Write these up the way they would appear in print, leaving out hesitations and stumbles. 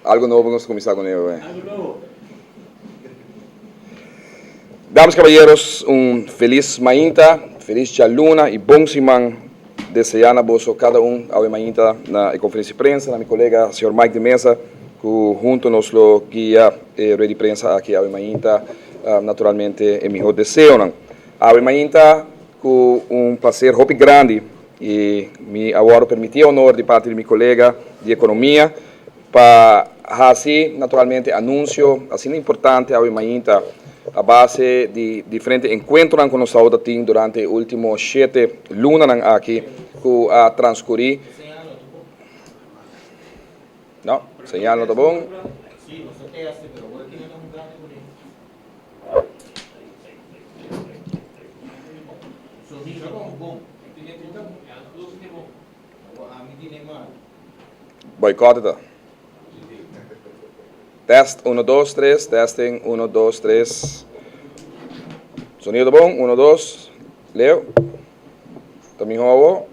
Algo novo vamos começar com ele. Damas e caballeros, feliz mainta, feliz Luna e bom simão desejando a vós cada a mainta na conferência de prensa, na meu colega, senhor Mike de Mesa, que junto nos lo guia de prensa aqui a mainta, naturalmente, é meu desejo. A mainta com prazer muito grande e me agora permitiu honor de parte de meu colega de economia para assim, naturalmente, anúncio assim importante a mainta a base de diferentes encontros que nós temos durante os últimos 7 lunas aqui que a transcorrer. Não, señal não está bom. Boicota. Test 1, 2, 3, testing 1, 2, 3. Sonido bom, 1, 2. Leo. Também roubou.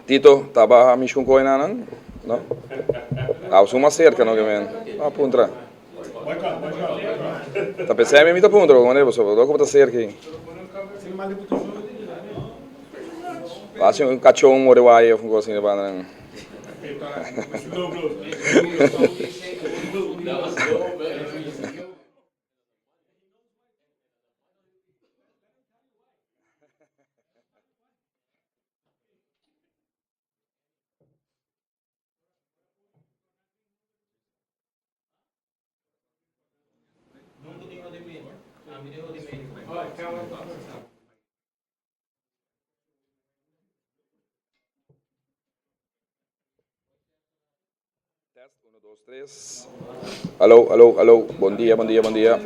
Tito, estava a mim com coisa não? Ah, o suma cerca, não, que vem. Ah, puntra. Tá pensando em mim, tá puntra, como é você? Como tá cerca aí? Faz um cachorro morewaia, um coisa assim, para Test 1, 2, 3. Alô, alô, alô. Bom dia, bom dia, bom dia.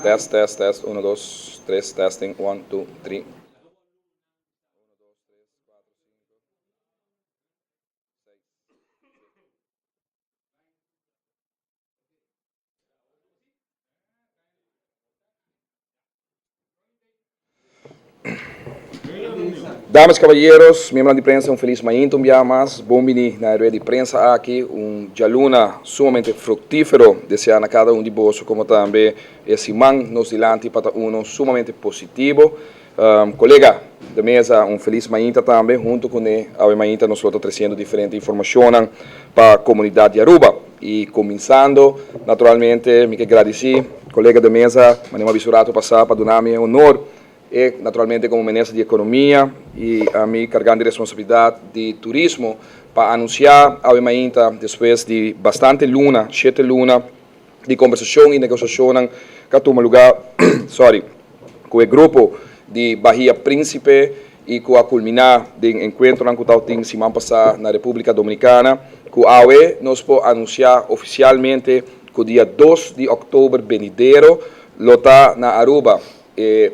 Test, test, test. 1, 2, 3. Testing. 1, 2, 3. Damas e caballeros, membros de prensa, feliz manhã, um dia mais. Bom dia na área de prensa aqui, jaluna sumamente fructífero, deseando a cada de vós, como também esse man nos dilante para sumamente positivo. Colega de mesa, feliz manhã também, junto com a manhã nós estamos trazendo diferentes informações para a comunidade de Aruba. E começando, naturalmente, me agradeci, colega de mesa, Manema Bisurato, passar para dar-me honor. E, naturalmente, como ministro de Economia e a mim carregando de responsabilidade de turismo para anunciar a mainta depois de bastante luna, 7 lunas de conversação e negociação que toma lugar, com o grupo de Bahia Príncipe e com a culminar de encontro que está semana passada na República Dominicana, que a UE nos pode anunciar oficialmente que o dia 2 de outubro venidero lo está na Aruba.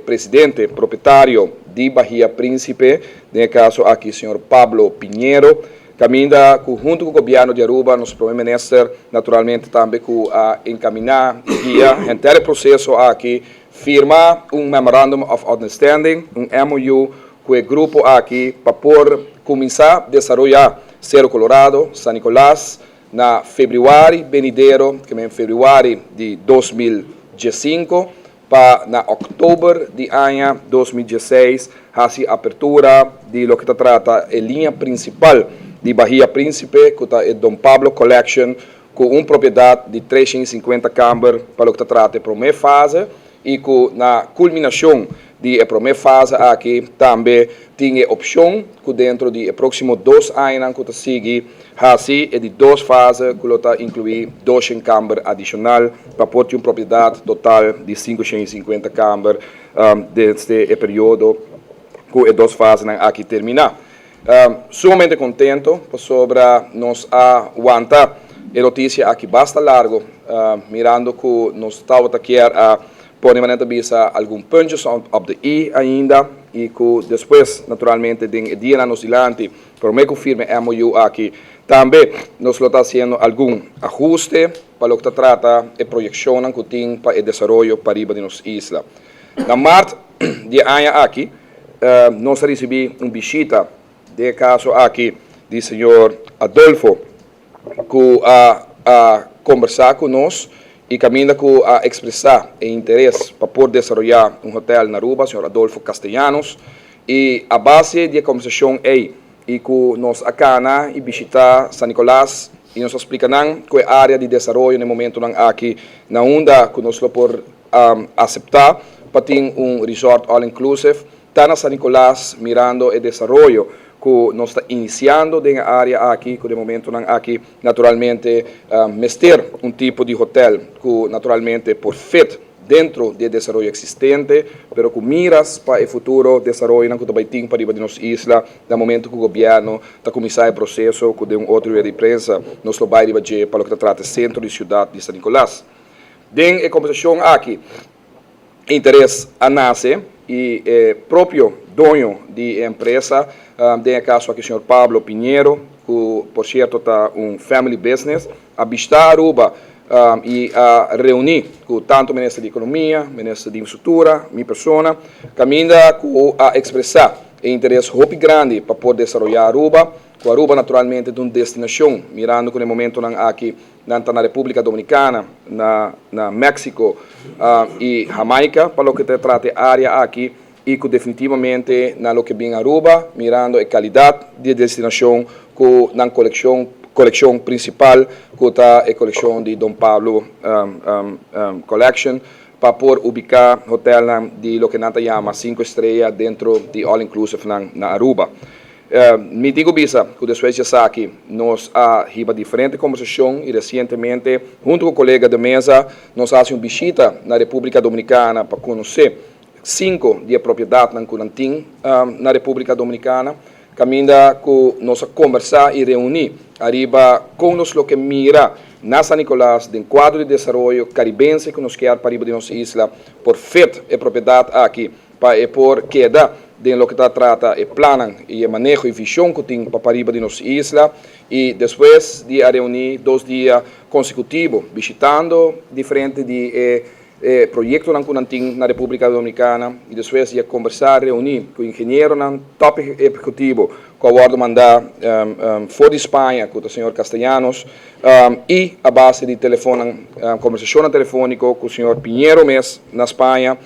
Presidente, proprietário de Bahia Príncipe, no caso aqui, o senhor Pablo Pinheiro, caminha junto com o governo de Aruba, nosso primeiro-ministro, naturalmente também com a encaminhar e guiar inteiro processo aqui, firmar Memorandum of Understanding, MOU, com o grupo aqui, para começar a desenvolver Cerro Colorado, San Nicolás, na fevereiro venidero, que é em fevereiro de 2015, para na outubro de ano 2016, a abertura de lo que trata a linha principal de Bahia Príncipe, que é Dom Pablo Collection, com uma propriedade de 350 câmaras para o que trata a primeira fase, e que na culminação da primeira fase aqui também tinha opção que dentro de próximos 2 anos que sigue assim é de 2 fases que está incluir 200 câmaras adicional para ter uma propriedade total de 550 câmaras deste período que é 2 fases aqui terminar. Sumamente contento sobre nos aguantar a notícia aqui basta largo, mirando que nos estava aqui a pode visa algum punches of the E ainda e que depois, naturalmente, de dia anos adiante, por me confirme MOU aqui, também nós está fazendo algum ajuste para o que trata a projeção que tem para o desenvolvimento para riba de nossa isla. Na março de ano aqui, nós recebemos uma visita de caso aqui do senhor Adolfo, que a conversar conosco e caminha a expressar o interesse para poder desenvolver um hotel na Aruba, senhor Adolfo Castellanos, e a base da conversação é e que nós acana e visitar San Nicolás e nos explica qual é a área de desenvolvimento no momento aqui na onda que nós por aceitar para ter resort all inclusive está na San Nicolás mirando o desenvolvimento que nós está iniciando na área aqui que no momento aqui naturalmente mestre tipo de hotel que naturalmente por fit dentro do desenvolvimento existente, pero com miras para o futuro desenvolvimento que vai ter para a nossa isla, no momento que o governo está começando o processo com outro de imprensa, nós lo vai debater para o que trata centro de cidade de San Nicolás. Den a conversação aqui, interesse a nasce e próprio dono da empresa, tem o caso aqui o senhor Pablo Pinheiro, que por certo está family business, a visitar Aruba, e a reunir com tanto o Ministro de Economia, o Ministro de Infraestrutura, minha pessoa, caminha a expressar o interesse muito grande para poder desenvolver Aruba. O Aruba naturalmente é uma destinação, mirando que no momento aqui na República Dominicana, na México e Jamaica, para o que se trata a área aqui, e que definitivamente na lo que vem Aruba, mirando a qualidade de destinação com na coleção principal, que está a coleção de Dom Pablo Collection, para poder ubicar hotel de lo que nós chamamos 5 estrelas dentro de All Inclusive na Aruba. Me digo bisa, que depois de aqui, nós tivemos diferentes conversações e recentemente, junto com o colega de mesa, nós fazemos uma visita na República Dominicana para conhecer 5 de propriedade na República Dominicana, caminha com nós conversar e reunir arriba com nós o que mira na San Nicolás, do quadro de desenvolvimento caribense que nos quer para arriba de nossa isla, por feito e propriedade aqui, para por queda de lo que trata e plano e manejo e visão que tem para arriba de nossa isla, e depois de reunir 2 dias consecutivos, visitando diferentes projetos na República Dominicana, e depois de conversar, reunir com o engenheiro top executivo, com o guarda mandar fora de Espanha, com o senhor Castellanos, e a base de telefone, conversação telefônica com o senhor Pinheiro Mes, na Espanha,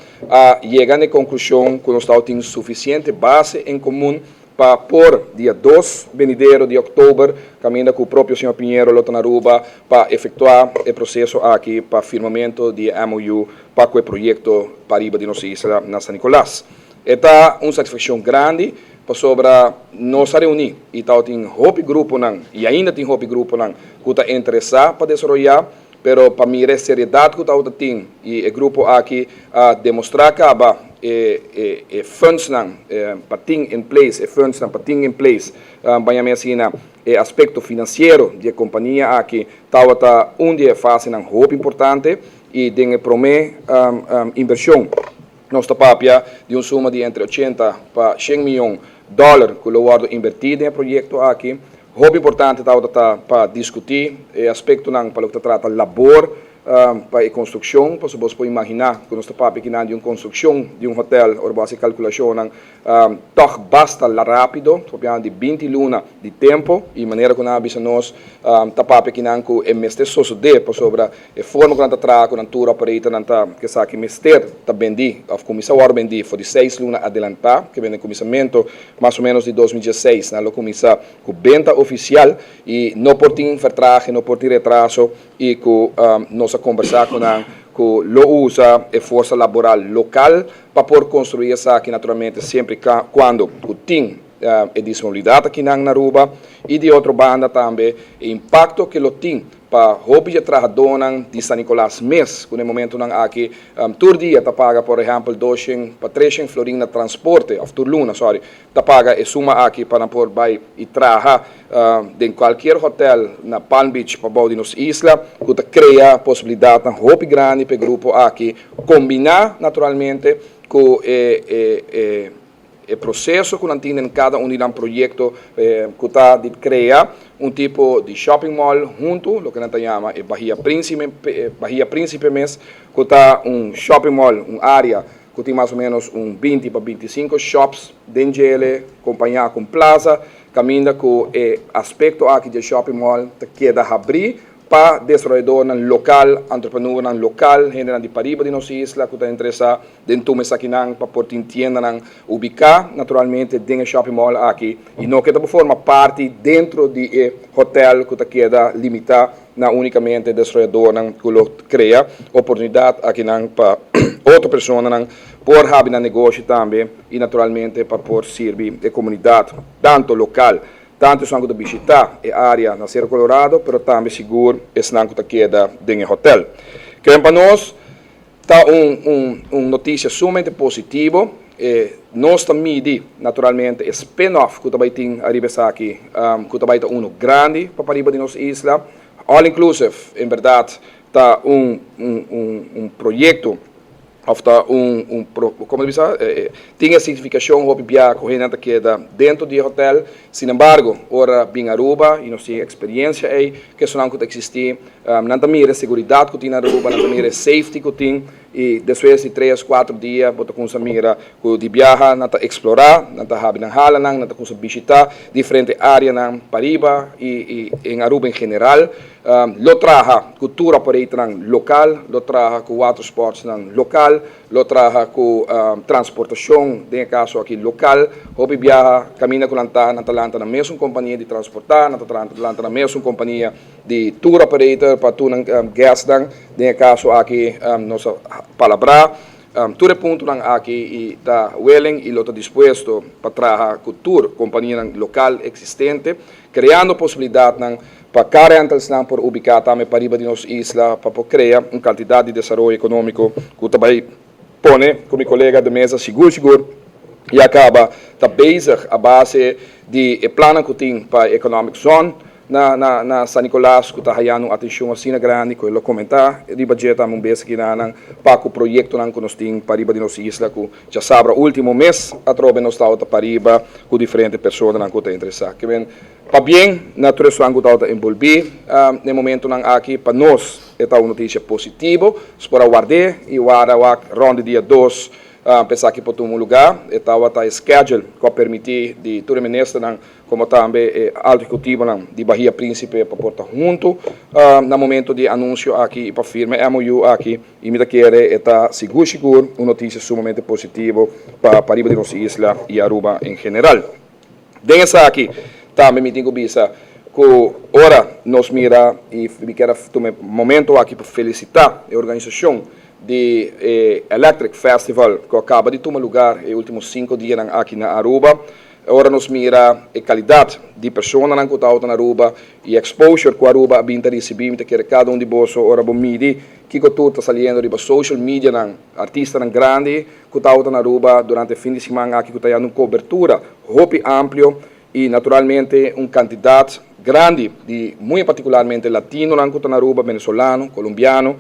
chegando à conclusão que nós temos suficiente base em comum para por dia 2 venidero de outubro, caminha com o próprio senhor Pinheiro Lotonaruba para efetuar o processo aqui para firmamento de MOU para o projeto para a de nossa isla na San Nicolás. Esta uma satisfação grande para sobre nós reunir e tal tem hope grupo e ainda tem hope grupo que está interessado para desenvolver, pero para mim a seriedade que está tem e o grupo aqui a demonstrar que funds para ter em place, funds para ter em place, banha assim aspecto financeiro da companhia aqui está onde fase muito importante e tem promete inversão nossa papia de uma suma de entre 80 para 100 milhões de dólares que o guardo invertido no projeto aqui. Muito importante para discutir aspecto para o que trata labor para a construção, para você pode imaginar que nós estamos aqui na construção de hotel, ou base calculação, basta rápido, de 20 lunas de tempo, e maneira que nós estamos aqui com o mestre suceder, para sobre a forma que nós estamos com a tour operator, que sabe que o mestre está vendido, a comissão a vender, foi de 6 lunas adelantar, que vem no começamento mais ou menos de 2016, nós começamos com venda oficial, e não por ter vertragem, não por ter retraso, e com nós conversar com lo usa a força laboral local para poder construir essa aqui naturalmente sempre quando tem a disponibilidade aqui na Aruba e de outra banda também o impacto que lo tem para hobby de trabalhador de San Nicolás mês, que no momento aqui todo dia está paga por exemplo 200 para 300 florin na transporte, of tur luna, sorry, está paga e suma aqui para por vai e trabalhar em qualquer hotel na Palm Beach para baixo de nossa isla, que cria possibilidade na hobby grande para o grupo aqui combinar naturalmente com o processo que nós temos em cada de projetos que está de criar tipo de shopping mall junto, o que nós chamamos de Bahia Príncipe Mes, que está shopping mall, área que tem mais ou menos 20 para 25 shops dentro dele, acompanhado com plaza, caminha com o aspecto aqui de shopping mall que queda abrir para desenvolvedor local, entrepreneur local, gente de Pariba de nossa isla, que está interessado dentro de aqui para poder tienda ubicar naturalmente dentro do shopping mall aqui e não que forma parte dentro do hotel que queda limitado na unicamente desenvolvedor que cria oportunidade aqui para outra pessoa por haver um negócio também e naturalmente para por servir a comunidade tanto local tanto são que visitar a área na Serra Colorado, mas também seguro é que queda dentro do hotel. Que para nós está notícia sumamente positiva. Nós também naturalmente é spin-off que também tem arriba aqui, que também é grande para arriba de nossa isla, all inclusive, em verdade, está projeto ofta como diz, tinha significação obvia corrente que é dentro do hotel, sin embargo, ora bem Aruba e nossa experiência é que só não existe, não tem segurança que tem Aruba, não tem safety que tem e depois de 3 4 dias bota com essa mira que de viajar, não explorar, não haver na hala, não com visitar diferentes áreas na Pariba e em Aruba em geral. Lo traja cultura por aí local, lo traja com water sports local, lo traja com transportação, em caso aqui local, hobby viaja, caminha com Atlanta na mesma companhia de transportar, na Atlanta na mesma companhia de tour operator para tu gas em caso aqui nossa palavra. Tudo ponto aqui e está willing e lo está disposto para trabalhar com tour companhia local existente, criando possibilidade para cada rentas por ubicar também para riba de nossa isla para criar uma quantidade de desenvolvimento econômico que também põe com meu colega de mesa seguro e acaba tá bezig a base de plano que tem para economic zone na San Nicolás que está ganhando atenção assim grande que ele comentar de budget um vez que para o projeto que nós temos para riba de nossa isla que já sabe último mês a trobe nós está para riba com diferentes pessoas que estão interessadas que bem para bem natureza que está envolvido no momento aqui para nós é uma notícia positiva para guardar e guardar ronda dia 2 pensar que por um lugar estava schedule que permitir de todo ministro como também alto executivo de Bahia Príncipe para portar junto no momento de anúncio aqui para firma MOU aqui e me querer está seguro uma notícia sumamente positiva para Pariba de nossa isla e Aruba em geral. Dentro aqui também me tenho vista que ora nós mira e me quero tomar momento aqui para felicitar a organização de Electric Festival que acaba de tomar lugar nos últimos 5 dias aqui na Aruba. Agora nós mira a qualidade de pessoas que estão na Aruba e exposure que a Aruba está recebendo, que cada de bolso ora bom midi que tudo está saliendo de social media artistas grande que estão na Aruba durante o fim de semana aqui que está dando cobertura hope amplo e naturalmente quantidade grande de muito particularmente latino que estão na Aruba, venezolano, colombiano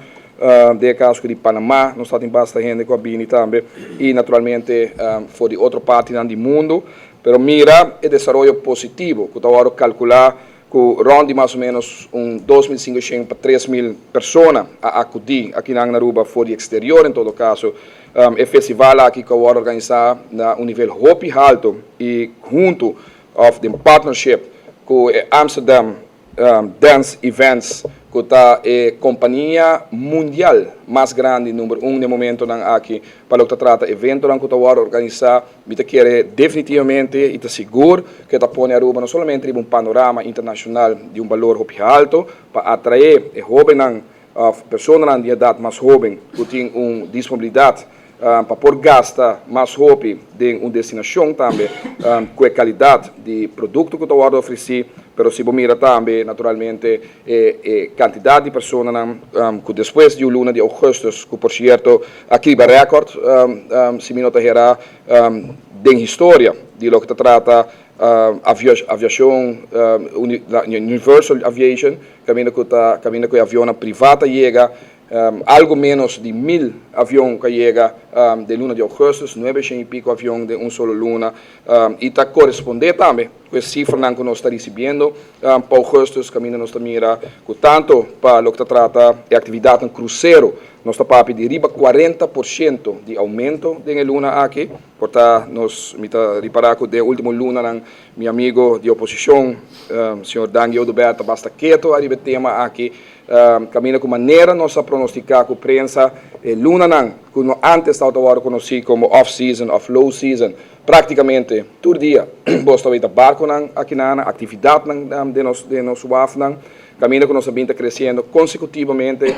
de caso de Panamá, nós temos bastante gente que vem também e naturalmente for de outra parte do mundo, pero mira o desenvolvimento positivo que está agora calcular que ronde mais ou menos 2.500 para 3.000 pessoas a acudir aqui na Aruba for de exterior em todo caso o festival aqui que agora organizar na nível hope alto e junto of the partnership com Amsterdam Dance Events que está a companhia mundial mais grande, número 1 no momento aqui, para o que trata evento que está a organizar, me quer definitivamente e está seguro que está põe a Aruba não somente um panorama internacional de valor alto, para atrair jovens, pessoas de idade mais jovem que têm uma disponibilidade para poder gastar mais roupa de destinação também, com a qualidade de produto que está a oferecer, mas se mira também, naturalmente, quantidade de pessoas que depois de luna de agosto, que por certo, aqui vai recorde, se me nota de história de lo que trata aviação, Universal Aviation, caminho que o avião privada chega, algo menos de 1.000 aviões que chega de luna de agosto, 900 e pico aviões de solo luna, e está correspondendo também com a cifra que nós estamos recebendo para agosto, caminho nós mira que tanto para o que trata de atividade em cruzeiro nós papi de riba 40% de aumento de luna aqui, portanto, nós mita reparar que de último luna ng meu amigo de oposição, senhor Daniel Duberta basta quieto arriba tema aqui, caminha com maneira nossa pronosticar com prensa, luna ng, que antes estava conhecido como off-season, off-low season, praticamente todo dia, basta ver barco ng aqui na atividade de nos WAF ng, caminho que nós vinha crescendo consecutivamente,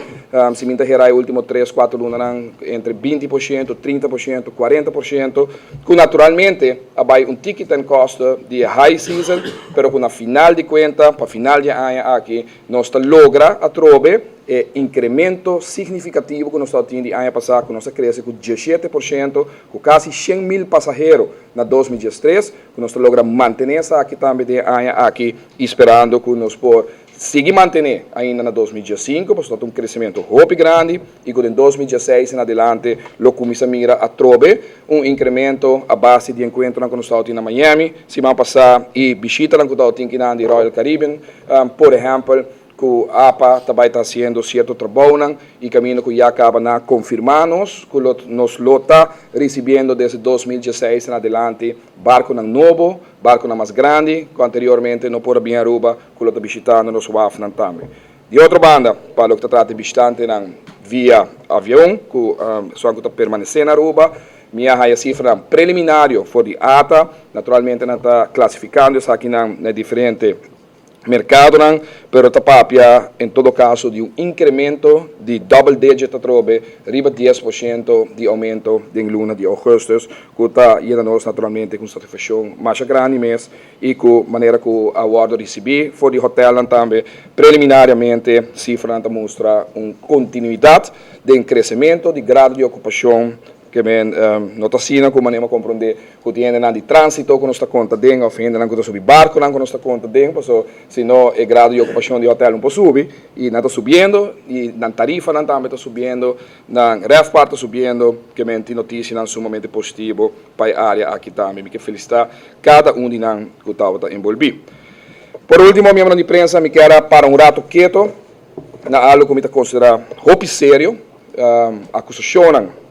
se vinha gerar último 3, 4 lunas entre 20%, 30%, 40%, que naturalmente vai ticket and cost de high season, pero na final de conta, para final de ano aqui, nós logra a trobe incremento significativo que nós estamos tendo de ano passado, que nós cresce com 17%, com quase 100 mil passageiros na 2013, que nós logra manter essa aqui também de ano aqui, esperando que nós por seguir manter ainda na 2015, porque está um crescimento muito grande, e que em 2016 em adelante, lo começa a mira a trobe incremento a base de encontro que nós estamos na Miami, semana passada, e visita que nós estamos na Royal Caribbean, por exemplo, que a APA também está fazendo certo trabalho e caminho que já acaba na confirmar-nos que nós está recebendo desde 2016 em adelante barco novo, barco mais grande, que anteriormente não pode vir a Aruba, que está visitando nos WAF também. De outra banda, para o que trata de visitante via avião, que só está permanecendo na Aruba, minha raia cifra preliminário for de ATA, naturalmente não está classificando isso aqui na diferente mercado, pero tapapia, em todo caso, de incremento de double digit trobe, riba 10% de aumento de luna de agosto, que está nós naturalmente com satisfação mais grande mês e com maneira que o award recebi, for de hotel também, preliminarmente, cifra mostra uma continuidade de crescimento de grado de ocupação que men notasina como maneira compreender que tem de trânsito que nós está conta den ou ainda não que subir barco não que nós está conta den, porque senão o grado de ocupação de hotel não pode subir e não está subindo e na tarifa não também está subindo, na RevPAR está subindo, que men tem notícia não sumamente positivo para a área aqui também, me que felicitar cada de nós que está envolvido. Por último, membro de prensa me quero para rato quieto na algo que me considera muito sério, acusação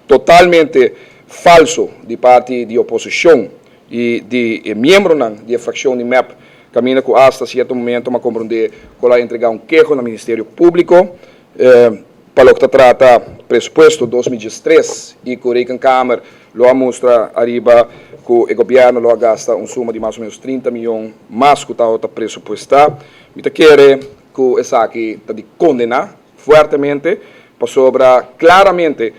totalmente falso de parte de oposição e de membros da fração de MEP, caminha com hasta certo momento a compreender que ela entregar queijo no Ministério Público para o que trata presupuesto 2013 e que o Reikenkâmara lo mostra arriba que o governo lo gasta suma de mais ou menos 30 milhões mais que está presupuestado. Me quer que essa aqui está de condenar fortemente para sobra claramente,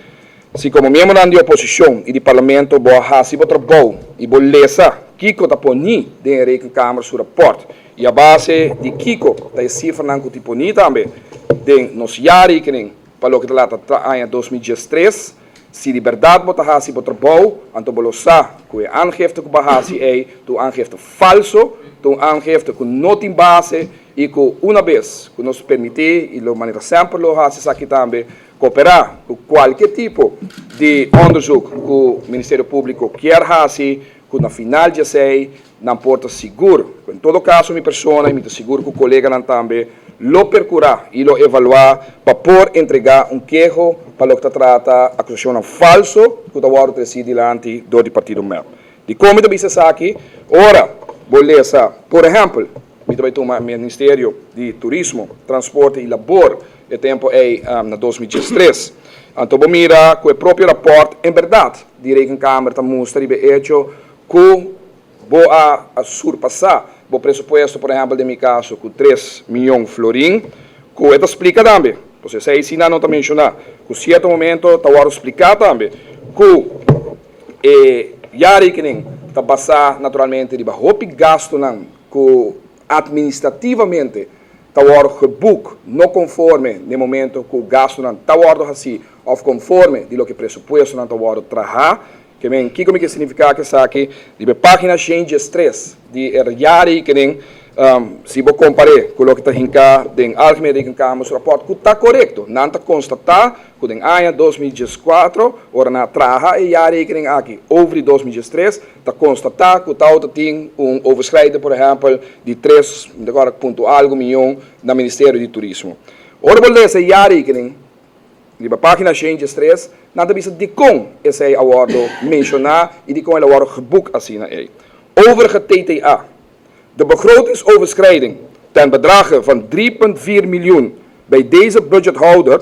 se como membro da oposição e do parlamento, vou fazer o trabalho e vou ler que está poni de Reikenkâmara seu rapport. E a base de Kiko, da cifra que tipo ni também, de nos jari que nem para o que trata em 2013, se de verdade vou fazer o trabalho, então vou saber que o aangifte que bahasi é um aangifte falso, um aangifte que não tem base e que uma vez que nos permitir e de maneira sempre lo faz aqui também cooperar com qualquer tipo de onderzoek que o Ministério Público quer fazer, que na final de sei não porta seguro. Em todo caso, minha pessoa, me seguro que o colega também lo percurar e lo evaluar para por entregar queijo para o que trata acusação falso que o agora decide diante do Partido MEP. De como te disse aqui, ora, beleza, por exemplo, me também toma Ministério de Turismo, Transporte e Labor, o tempo é na 2013. Então, vou mirar que o próprio rapport, em verdade, de Reikenkâmara mostra e hecho que vou a surpassar o presupuesto, por exemplo, de meu caso, com 3 milhões de florim, que ele explica também. Você sei se não está mencionando, que em certo momento está a explicar também, que já está passar naturalmente de roupa gasto que administrativamente está geboek não conforme no momento que o gasto não está assim, ou conforme de lo que presupuesto não está trabalhar, que men que como que significa que essa aqui de página changes 3 de jari que nem se vou comparar com o que está hinka den algemene rekenkamer rapport que está correto, não está constatar que den ano 2014 ora na traha e jari que nem aqui over 2013 está constatar que o auto tem overschrijden por exemplo de 3 agora ponto algo milhão no Ministério de Turismo. Ora beleza jari que nem na página 103, nada bisa de com esse awardo mencionar e de com ele awardo geboekt assim na ei. Overige TTA. De begrotingsoverschrijding ten bedrage van 3,4 miljoen bij deze budgethouder,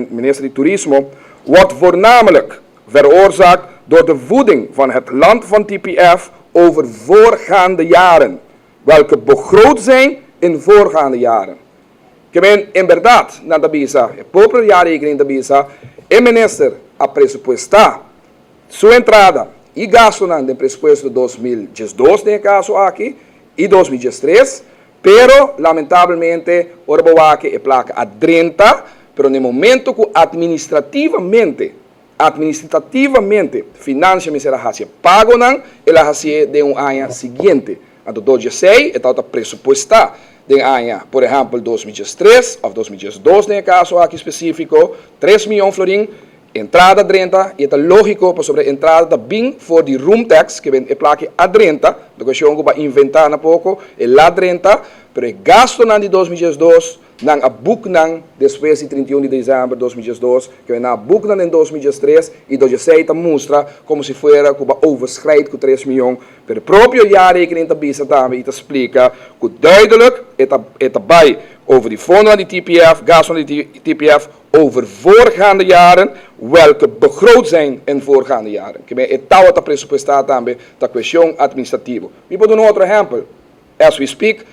minister van Toerisme, wordt voornamelijk veroorzaakt door de voeding van het land van TPF over voorgaande jaren, welke begroot zijn in voorgaande jaren. In verdade, na Dabisa, a própria jaarrekening da Bisa, o minister a pressupostar sua entrada e gasto no presupuesto de 2012, nesse caso aqui, e 2013, pero lamentavelmente, o aqui é placa a 30, pero no momento que administrativamente, financiamento será pago não, ela hace de ano seguinte. A do 2016, é tal pressupostar de ano, por exemplo, 2013 ou 2012, nesse caso aqui específico, 3 milhões de florins, entrada 30, e é lógico para sobre a entrada da BIM for the room tax, que é placa a 30, do que eu vou inventar um pouco, é lá 30, pero o gasto de 2012, não a book depois de 31 de dezembro de 2012, que é na book em 2013, e 2016 mostra como se fosse overschrijd com 3 milhões, pero o próprio jaarrekening da BISA também explica que duidelijk é bij over die fondsen die TPF, gasten die TPF, over voorgaande jaren, welke begroot zijn in voorgaande jaren. Que é tal a pressupostar também da questão administrativa. E por um outro exemplo, as we speak,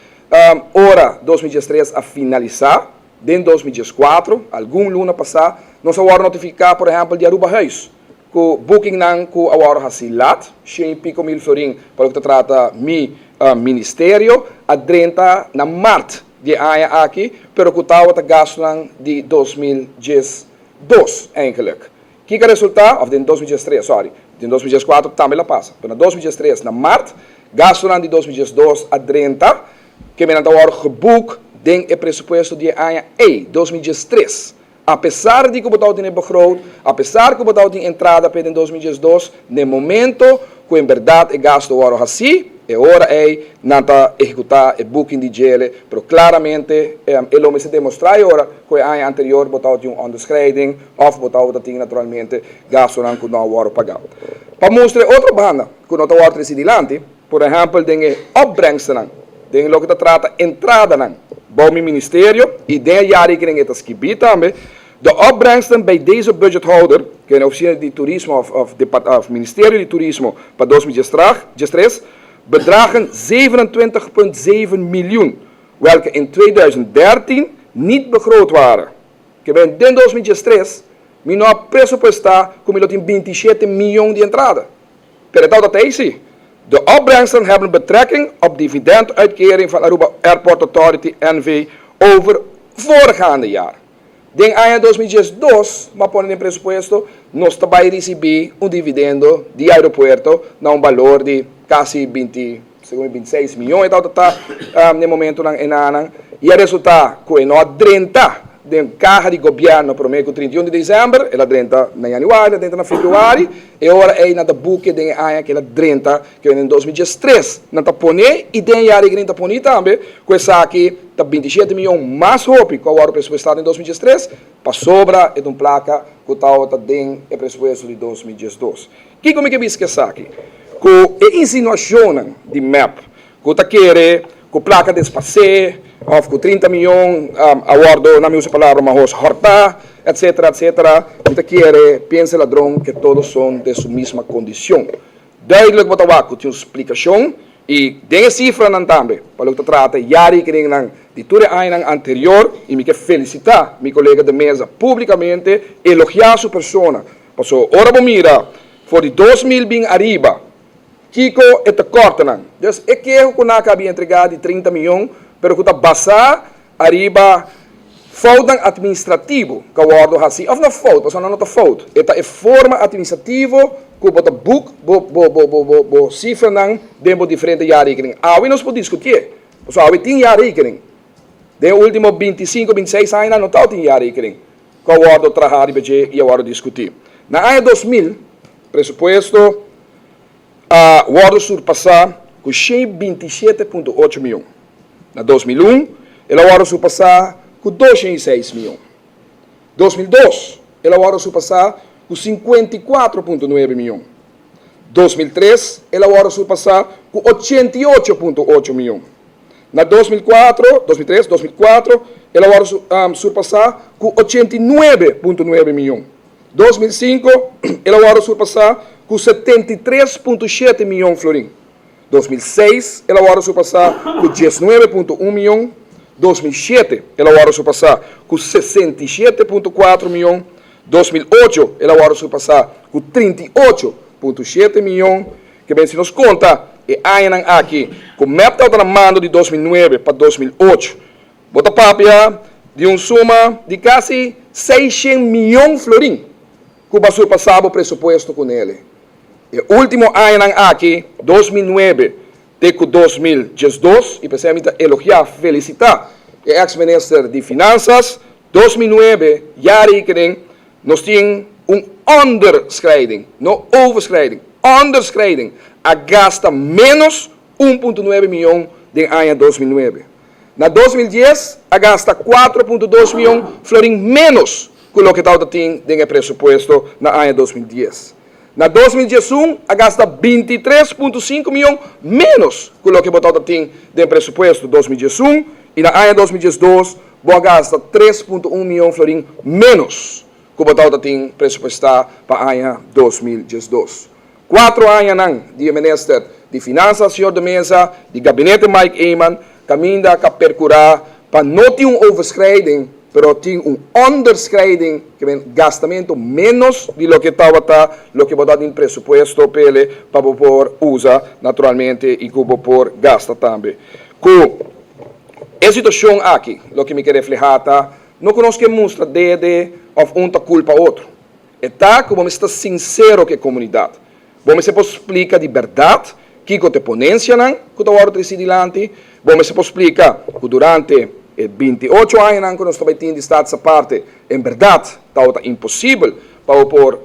ora 2013 a finalizar, em 2014, algum luna passar, nós vamos notificar, por exemplo, de Aruba Reis, que o booking não que agora se lat, 100 pico mil florim, para o que trata mi ministério, a 30 na março de ano aqui, pero que estava gastando de 2012 eigenlijk. Que é o resultado? Of de 2013, sorry. De 2014 também la passa. Pero em 2013, na março, gastando de 2012 a 30, que me agora geboekt den o pressuposto de ano 2013. Apesar de que o botão tem begroot, apesar que o botão tem entrada para em 2012, no momento que em verdade é gasto agora assim, é hora nata executar o booking de gele, pero claramente ele me se demonstrar agora que o ano anterior botão tinha underschrijding, of botão tinha naturalmente gasto não que não agora pagado. Para mostrar outra banda que não está agora dilante, por exemplo, tem opbrengsten, tem o que trata entrada não, bom ministério e den jaarrekening het als gebied também. De opbrengsten bij deze budgethouder, que é a oficina de turismo of Ministério de Turismo para 2013, bedragen 27,7 miljoen, welke in 2013 niet begroot waren. Que in 2013, men não pressupostar como ele tem 27 miljoen de entrada. Pero dat is zie. De opbrengsten hebben betrekking op dividenduitkering van Aruba Airport Authority NV over voorgaande jaar. Den ano 2012, mas põe em pressuposto, nós também receber dividendo de aeroporto na valor de quase 26 milhões, no momento em ano. E o resultado, que nós 30 de carga de governo para o mês 31 de dezembro, ela 30 na januário, 30 na fevereiro, e agora é na buque de ano que ela 30, que é em 2013, na tapone e tem a regra na tapone também, com essa aqui, tá 27 milhões mais rápido que o agora pressuposto em 2013, para sobra é de uma placa que está dentro do pressuposto de 2012. Que como é que diz que essa aqui? Com a insinuação de MAP, que está querendo, com placa de espaço, of com 30 milhões, aguardo, na minha palavra, mas horta, etc, etc. Então, pensa ladrão que todos são de sua mesma condição. Duidelijk wat er tinha explicação e tem cifra não também, para o que trata, jari que de todo ano anterior, e me quero felicitar meu colega de mesa publicamente, elogiar sua pessoa. Passou, ora vamos mirar, for de 2020 arriba, Kiko é te corta não. Então, é que eu que não acabei entregar de 30 milhões, pero que está basado arriba falta administrativo que o ordo assim, ou não falta, só não está falta. Esta é forma administrativa que bota book, cifra não dentro de diferentes jaarrekening. Aí nós podemos discutir. Só aí tem jaarrekening. De último 25, 26 anos não está tem jaarrekening. Que o ordo trabalhar e o ordo discutir. Na ano 2000, pressuposto o ordo surpassar com 127,8 milhões. Na 2001, ele agora surpassar com 206 milhões. 2002, ela agora surpassar com 54,9 milhões. 2003, ela agora surpassar com 88,8 milhões. Na 2003, 2004, ela agora surpassar com 89,9 milhões. 2005, ela agora surpassar com 73,7 milhões florim. 2006, ela agora surpassar com 19,1 milhões. 2007, ela agora surpassar com 67,4 milhões. 2008, ela agora surpassar com 38,7 milhões. Que bem, se nos conta, e ainda aqui, com meta da mando de 2009 para 2008, bota papia de uma soma de quase 600 milhões florim, que vai surpassar o pressuposto com ele. E o último ano aqui, 2009, até 2012, e precisamente elogiar, felicitar o ex-ministro de Finanças, 2009, jaren que nós tínhamos underschrijding, não overschrijding, underschrijding, a gasta menos 1,9 milhões de ano 2009. Na 2010, a gasta 4,2 milhões florim menos que o que estava tendo de pressuposto na ano 2010. Na 2011, a gasta 23,5 milhões menos que o que estava tendo de pressuposto 2011. E na ano 2012, a gasta 3,1 milhões florim menos que o estava tendo pressupostar para o ano 2012. 4 anos de ministro de Finanças, senhor de mesa, de gabinete Mike Eyman, caminha a percurar para não ter overschrijding, mas ter underschrijding, que é gastamento menos de lo que estava lo que botado em pressuposto para poder usar naturalmente e que por gasta também. Com a situação aqui, o que me quer reflejar, não conosco que mostra de um culpa outro. Está como está sincero que a comunidade. Vamos se explicar de verdade que a ponência não, que a hora de vamos se explicar que durante 28 anos que nós estamos tendo estado essa parte, em verdade, está impossível para por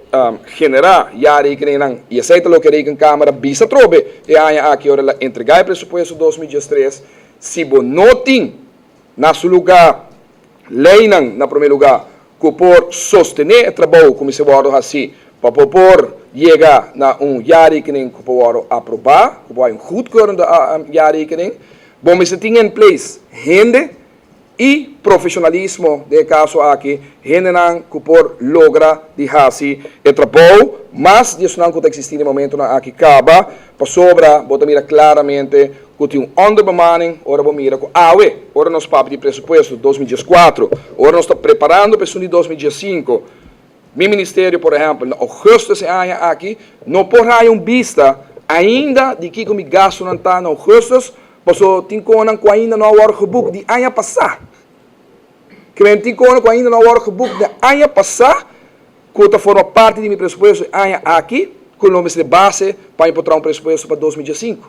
generar e aceitar o que a Câmara visa trobe e aqui ora entregar o pressuposto 2013, se não tem na seu lugar, lei na primeiro lugar, que por sostener o trabalho como se vai assim, para poder chegar na jaarrekening que pode aprovar, que pode goedkeuren da jaarrekening, vamos ter em place gente e profissionalismo de caso aqui, gente que pode lograr de fazer o trabalho, mas isso não pode existir no momento aqui acaba, para sobra, vou mirar claramente que tem underbemanning, ora vou mirar com ora nós papo de pressuposto 2014, ora nós estamos preparando para o de 2015. Meu ministério, por exemplo, em agosto desse ano aqui, não pode ter vista ainda de que me gasto não está em agosto, porque tem coisa que ainda não há workbook de ano passado. Que tem coisa que ainda não há workbook de ano passado, que forma parte de meu pressuposto de ano aqui, que não é base para encontrar pressuposto para 2015.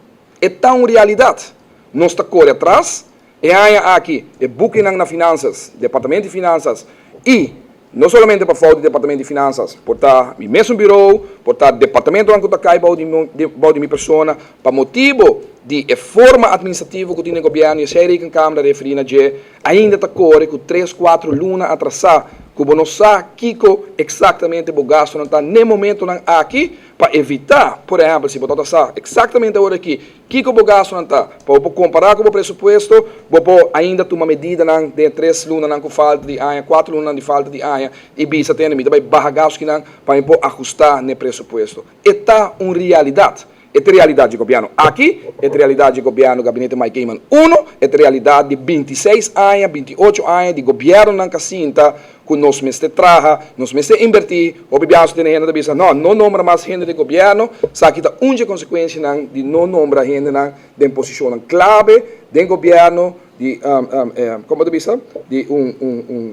É tão realidade. Não está correndo atrás, é ano aqui, é booking na finanças, departamento de finanças e não somente para falta do departamento de finanças, por estar no mesmo bureau, por estar no departamento onde está caindo de minha pessoa, para motivo de forma administrativa que tem o governo e a série que Câmara referindo que ainda está correndo com 3, 4 lunas atrasar, que não sabe que exatamente o gasto não está nem momento aqui, para evitar, por exemplo, se você está exatamente agora aqui, que o gasto não está, para comparar com o pressuposto, você ainda toma medida de 3 lunas que falta de ano, 4 lunas de falta de ano, e bisa tem medida para gasto que não para ajustar no pressuposto. Está uma realidade. É realidade do governo aqui, é realidade do governo do gabinete Mike Eyman 1, é realidade de 26 anos, 28 anos de governo na Cacinta, que nós mesmos trabalhamos, nós mesmos invertir, o bibiaço tem gente da bisa, não nombra mais gente de governo, sabe que uma consequência de não nombrar gente de posição clave do governo, de como tu bisa, de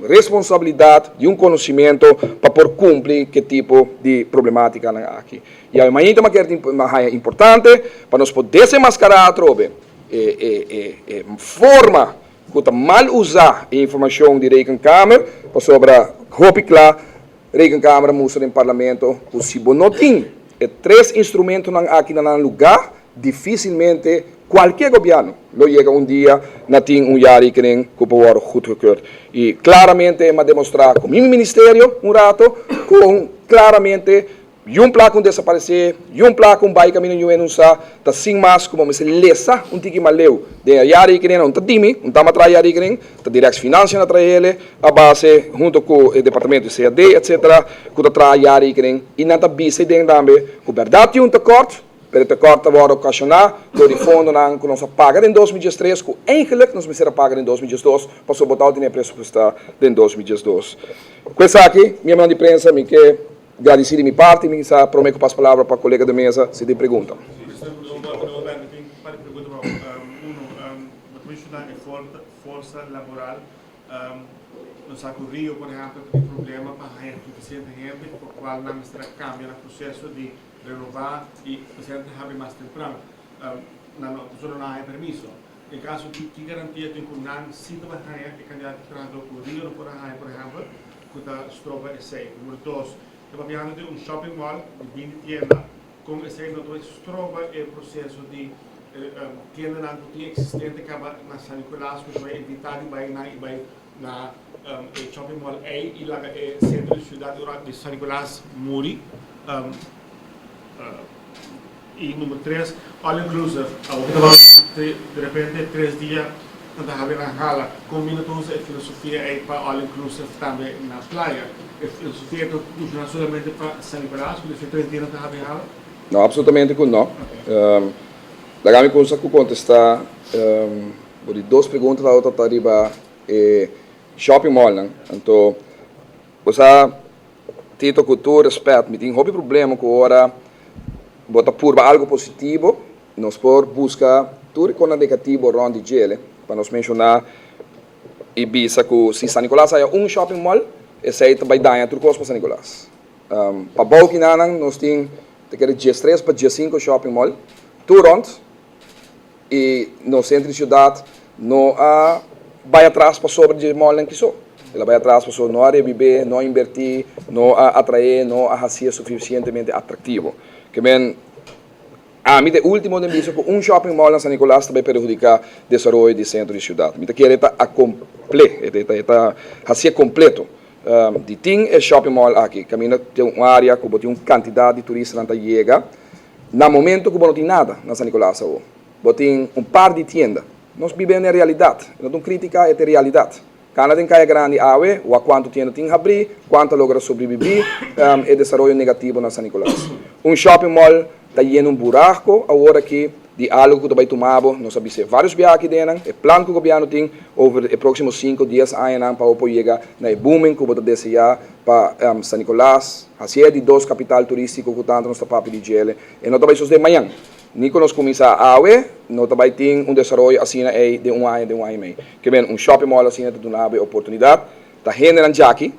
responsabilidade, de conhecimento para por cumprir que tipo de problemática aqui. E a manhã também é importante para nós poder desmascarar a trobe, forma que mal usar a informação de Rekenkâmara, para sobre hoop claro, Rekenkâmara mostra em parlamento que se não tem 3 instrumentos aqui no lugar, dificilmente qualquer governo lo llega un dia na ting un jari que pode goedgekeurd. E claramente ma demonstrar com o ministério um rato, com claramente um placo desaparecer, placo vai caminho em sa, tá sim mais como se lesa tiki maleu. De jari que não tá dimi, tama tra jari que tá direto finanças na tra ele, a base junto com o departamento de CAD, etc. Com tá tra jari que e não tá bise den também, com verdade tekort. Per het tekort wordt occasionaal door die fondsen que nós pagar em 2013, que eigenlijk nós precisamos pagar em 2012, para botar o presupuesto em 2012. Questo aqui, minha mão de prensa, me quer agradecer de minha parte, me prometo que passo a palavra para o colega da mesa, se tem pergunta. Força laboral, no Saco Rio, por exemplo, tem problema para a suficiente gente, por qual não se cambia no processo de renovar e o paciente have mais temprano, não há permisso. Em caso de que garantia tem que não se vai ganhar, é candidato a trabalhar com o Rio, por exemplo, que está estroba e sei. Número 2, estava falando de shopping mall de 20 tiendas, com esse não estroba o processo de tienda não tem existente que na San Nicolás, que vai evitar e vai na shopping mall A e lá centro de cidade de San Nicolás muri. E número 3, all inclusive. De repente, 3 dias, quando a gente na combina toda a filosofia para all inclusive também na praia. A filosofia não é somente para San Nicolás, porque 3 dias na hala? Não, absolutamente não. Dagami coisa que contestar, de 2 perguntas da outra tariba shopping mall, então, você tito cultura, respeito, me tem hobby problema com hora bota por algo positivo, nós por buscar tudo com negativo onde gele, para nós mencionar e bisa que se San Nicolás há shopping mall, esse aí também dá tudo coisa para San Nicolás. Para Bauque nós tem dia 3 para dia 5 shopping mall, tudo rond, e no centro de cidade não vai atrás para sobre de mall em que sou. Ela vai atrás para não reviver, não invertir, não atrair, não ser suficientemente atrativo. Que bem, a mim, o último de que shopping mall em San Nicolás também prejudica o desenvolvimento do centro de cidade. Me quer estar completo. De tem shopping mall aqui, que tem uma área que tem uma quantidade de turistas que chega. No momento que não tem nada na San Nicolás, tem par de tiendas. Nós vivemos na realidade, não crítica é a realidade. Cada tem caia grande ave, ou quanto tienda tem abrir, quanto logra sobreviver, e desenvolvimento negativo na San Nicolás. Shopping mall está lleno buraco, agora que de algo que vai tomar, nós sabemos vários viagens dentro, o plano que o governo tem, over os próximos 5 dias, anos, para chegar na booming que vai desejar para San Nicolás, assim de 2 capital turístico que tanto nós está de gele, e nós também de manhã. Nico nós começamos a ver, nós também temos desenvolvimento assim de ano e meio. Que bem, shopping mall assim de uma oportunidade, está generando aqui,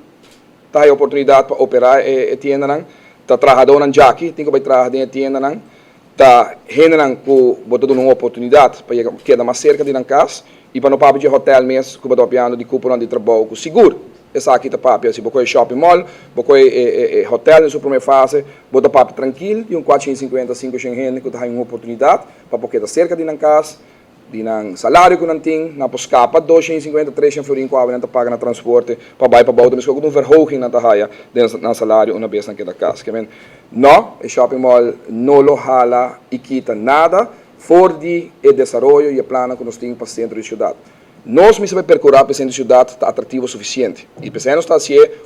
está a oportunidade para operar a tienda, está trabalhando aqui, tem que trabalhar na tienda, está generando uma oportunidade para quedar mais cerca de casa e para não pagar de hotel mesmo, que vai dar de cupom de trabalho seguro. Essa aqui está papo, se você shopping mall, você hotel na sua primeira fase, você papo tranquilo, e 450, 500 gente que tem uma oportunidade para porque está cerca de casa, de salário que não tem, na escapa 250, 300 florin que não paga na transporte, para baixo, mas com verhoging na tahaia na salário uma vez naquela casa. Não, o shopping mall não lo hala e quita nada, fora de desenvolvimento e o plano que nós temos para o centro de cidade. Nós precisamos percorrer para o centro de cidade está atrativo o suficiente. E precisamos estar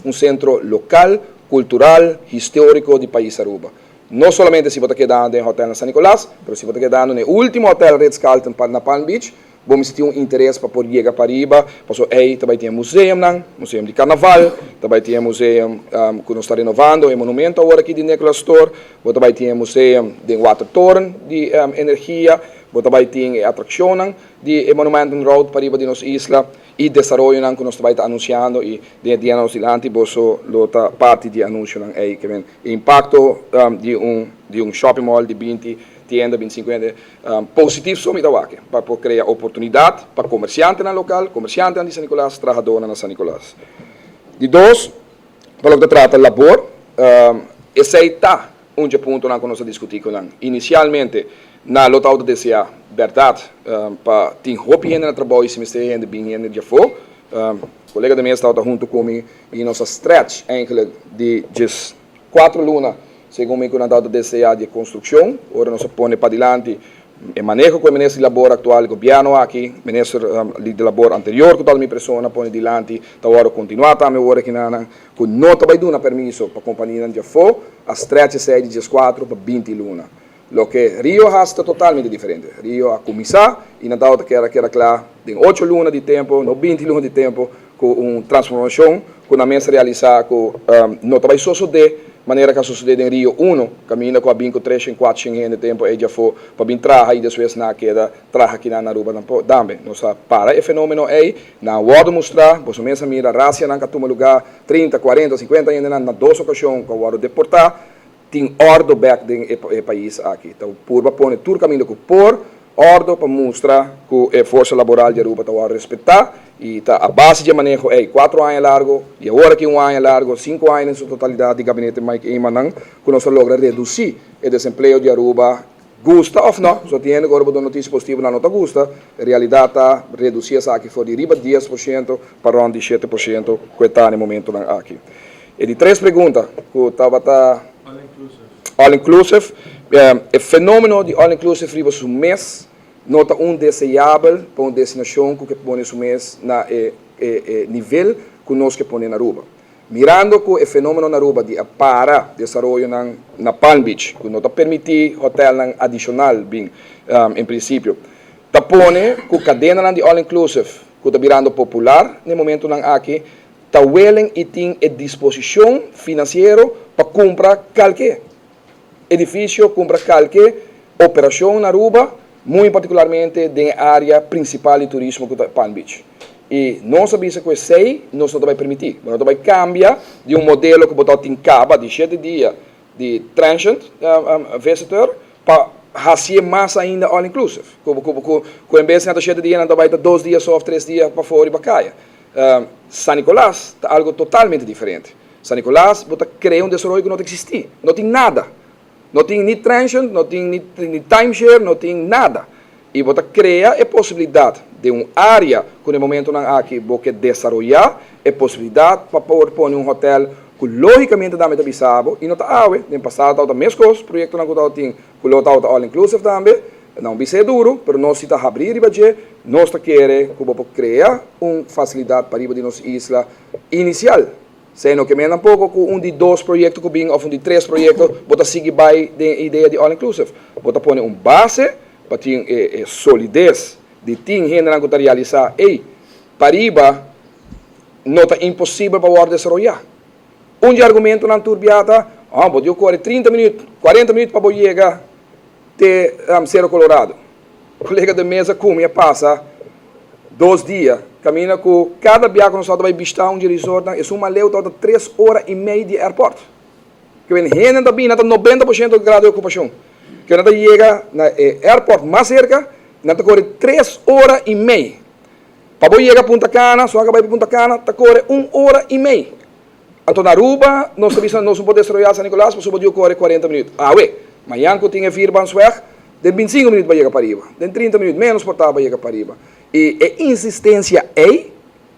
um centro local, cultural, histórico do país Aruba. Não somente se você quedando em hotel na San Nicolás, mas se você quedando no último hotel Ritz-Carlton na Palm Beach, vamos ter interesse para poder chegar para Riba, porque aí também tem museu de carnaval, também tem museu que nós está renovando, o monumento agora aqui de Nicholas Store, também tem museu de water torrent de energia, também tem atração de Monumental Road para Riba de nossa isla e desenvolvimento que nós estamos anunciando e de anos adiante, você outra parte de anúncio aí que vem impacto de shopping mall de 20 tienda 50 positivo somente para criar oportunidade para comerciante na local, comerciante de San Nicolás, trabalhador na San Nicolás. De 2, para o que trata de labor, esse está ponto que nós discutimos. Inicialmente, na lotauta DCA, verdade, para ter hopi gente no trabalho, se me esteja gente bem gente já foi, colega da minha está junto comigo e nossa stretch, eigenlijk, de 4 lunas, segundo me na DCA de construção, agora nós põe para diante, e manejo com o ministro de labor atual governo aqui, ministro de labor anterior com toda a minha pessoa põe diante, tá agora continuar também agora aqui na com nota vai dar permisso para a companhia já for, a stretch sai de 4 para 20 lunas. Lo que Rio está totalmente diferente. Rio a começar e na data que era claro, tem 8 lunas de tempo, no 20 lunas de tempo, com uma transformação, com a mesa realizar com nota vai só de maneira que sucede em Rio 1, caminha com a 3 em 4 em de tempo, e já foi para vir trabalhar e depois na queda, trabalhar aqui na Aruba também. Nossa, para o fenômeno é, na hora mostrar, você mesmo mira a raça na que lugar, 30, 40, 50 ainda na 2 ocasiões, com a hora deportar, tem ordem back do país aqui. Então, por põe todo caminho com por ordem para mostrar que a força laboral de Aruba está a respeitar e tá a base de manejo é 4 anos largo e agora que 1 ano largo, 5 anos em sua totalidade de gabinete Mike Emanan, que nós logra reduzir o desemprego de Aruba. Gusta ou não, só tem agora uma notícia positiva na nota gusta, a realidade está reduzida aqui foi de riba 10% para rond de 7% que está no momento aqui. E de 3 perguntas que estava all inclusive, o fenômeno de all inclusive riba um mês nota desejável para uma destinação que põe o mês na nível que nós que põe na Aruba. Mirando que o fenômeno na Aruba de para desenvolvimento na Palm Beach, que não permite hotel adicional, bem, em princípio, está põe que a cadena de all inclusive, que está virando popular no momento aqui, está willing e tem a disposição financeira para comprar qualquer edifício, comprar qualquer operação na Aruba, muito particularmente na área principal de turismo que é Palm Beach. E não sabia que sei, nós não vai permitir. Nós vai cambiar de um modelo que botar em caba de 7 dias de transient visitor para fazer mais ainda all inclusive. Com em vez de 7 dias, não vai 2 dias ou 3 dias para fora e para caia. San Nicolás está algo totalmente diferente. San Nicolás bota criar desenvolvimento que não existe, não tem nada. Não tem nem transient, não tem nem timeshare, não tem nada. E bota criar a possibilidade de uma área que no momento aqui você desenvolver a possibilidade para poder pôr um hotel que logicamente dá muito bisabo e não está no passado está mesmo coisa, projeto não está tem que lo está all inclusive também, não vai ser duro, mas nós está abrir e budget, nós está querer que você criar uma facilidade para ir de nossa isla inicial. Sendo que menos pouco com de 2 projetos que vem ou de 3 projetos, você segue by a ideia de all inclusive. Você põe uma base para ter solidez de ter gente que está realizar. Pariba não está impossível para o desenvolver. Argumento na turbiata, eu correr 30 minutos, 40 minutos para chegar até Cerro Colorado. O colega de mesa come passa 2 dias, caminha com cada viagem que nós vai visitar um resort, é uma leu toda 3 horas e meia de aeroporto. Que vem gente da bina, 90% de grau de ocupação. Que nós chega no aeroporto mais cerca, nós corre 3 horas e meia. Para chegar a Punta Cana, só que vai para Punta Cana, corre 1 hora e meia. Então na Aruba, nós não podemos desarrollar San Nicolás, mas podemos correr 40 minutos. Amanhã que eu tinha 4 banhos weg, de 25 minutos para chegar para Riba, de 30 minutos menos portar para chegar para Riba. E a insistência é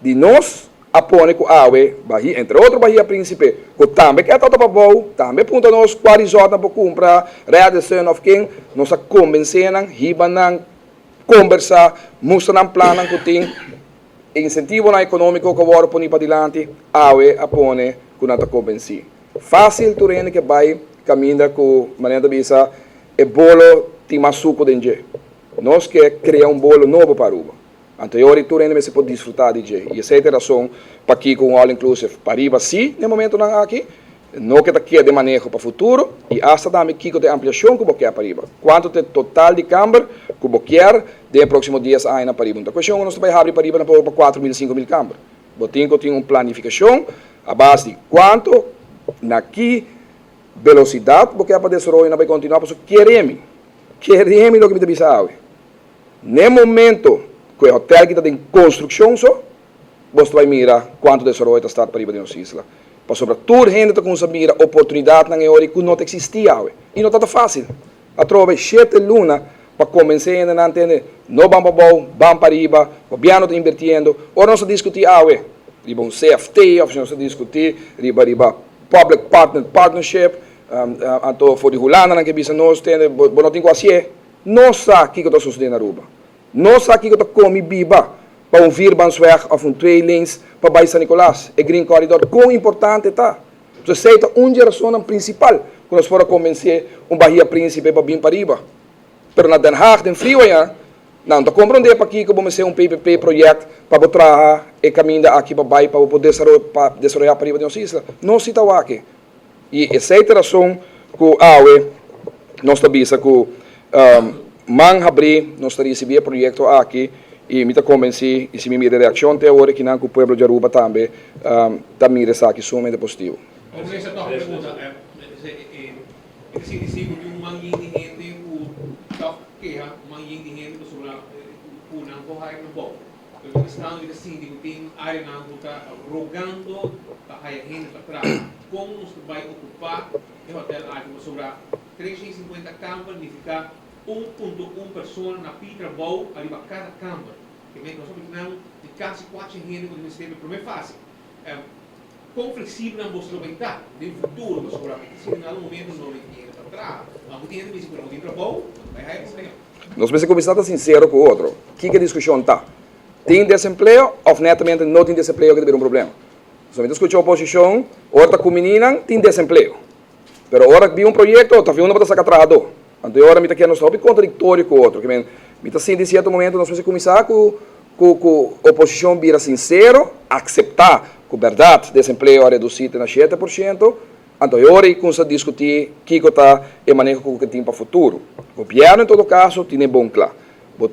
de nós apoiar com a Bahia, entre outros Bahia Príncipe, que também quer estar para voo, também punta nós, qual resort para comprar, Red the Son of King, nós convencemos, ribanan, conversar, mostrar um plano que tem, incentivo econômico que vai para adiante, apoiar com nós convencer. Fácil, tu que vai caminhar com maneira de visa, e bolo tem mais suco dentro. Nós queremos criar um bolo novo para Aruba. Anterior, tu você pode desfrutar de G. E essa é a razão para aqui com o All Inclusive. Para Aruba, sim, no momento aqui. Não que aqui de manejo para o futuro. E hasta também aqui com a ampliação que você quer para Aruba. Quanto é total de câmara que você quer nos próximos dias ainda para Aruba. Então, a questão é que nós vamos abrir para Aruba para 4.000, 5.000 câmaras. Você tem uma planificação a base de quanto, aqui, velocidade, você quer para desenvolver e vai continuar. Porque queremos o que me disse. No momento que o hotel está em construção, você vai mirar quanto desenvolvimento está para ir para nossa isla. Para sobretudo, a gente está com essa oportunidade na hora que não existia. E não está fácil. A trova 7 luna para convencer a entender, não vamos para riba, o governo está invertindo, ou não se discutir riba um CFT, ou não se discutir riba public partnership, então for de hulana que bisa nós temos, não tem quase não sabe o que está sucedendo na Aruba, não sabe o que está comendo biba para Vierbansweg ou 2 lanes para Baía San Nicolás, e Green Corridor, quão importante está. Então, essa é uma razão principal quando nós formos convencer Bahia Príncipe para vir para riba. Pero na Den Haag, den freeway, não está compreendendo para aqui que vamos ser PPP projeto para botar e caminho aqui para Bahia para poder desenvolver para riba de nossa isla. Não se está aqui. E essa é a razão que nós estamos que man abrir, nós estamos recebendo projeto aqui e me está convencido e se me mira reação até agora que não que o povo de Aruba também está mira isso aqui sumamente positivo. Essa é a pergunta. Sigo de uma linha de gente que uma linha de gente sobre o não correr no bom. Porque estão assim, digo, tem área não está rogando para a gente para trás. Como nos vai ocupar o hotel aqui sobre 350 camas, de ficar 1.1 pessoa na pitra boa ali para cada cama. Que mesmo nós não de quase 4 gente quando nós temos primeiro fase. Quão flexível nós vamos estar no futuro, mas seguramente se em algum momento não tem para trás, algum tempo que não tem para bom, vai haver problema. Nós precisamos começar a ser sincero com o outro. O que a discussão está? Tem desemprego ou netamente não tem desemprego que deve ter um problema? Nós discutimos a oposição, outra com menina tem desemprego. Mas agora que vi um projeto, está vendo para sacar trabalhador. Então agora me está querendo só contraditório com o outro. Me está assim, de certo momento, nós precisamos começar com a oposição vir sincero, aceitar que a verdade desemprego é reduzido na 7%. Então agora e começa a discutir o que está e manejo que tem para o futuro. O governo, em todo caso, tem bom claro.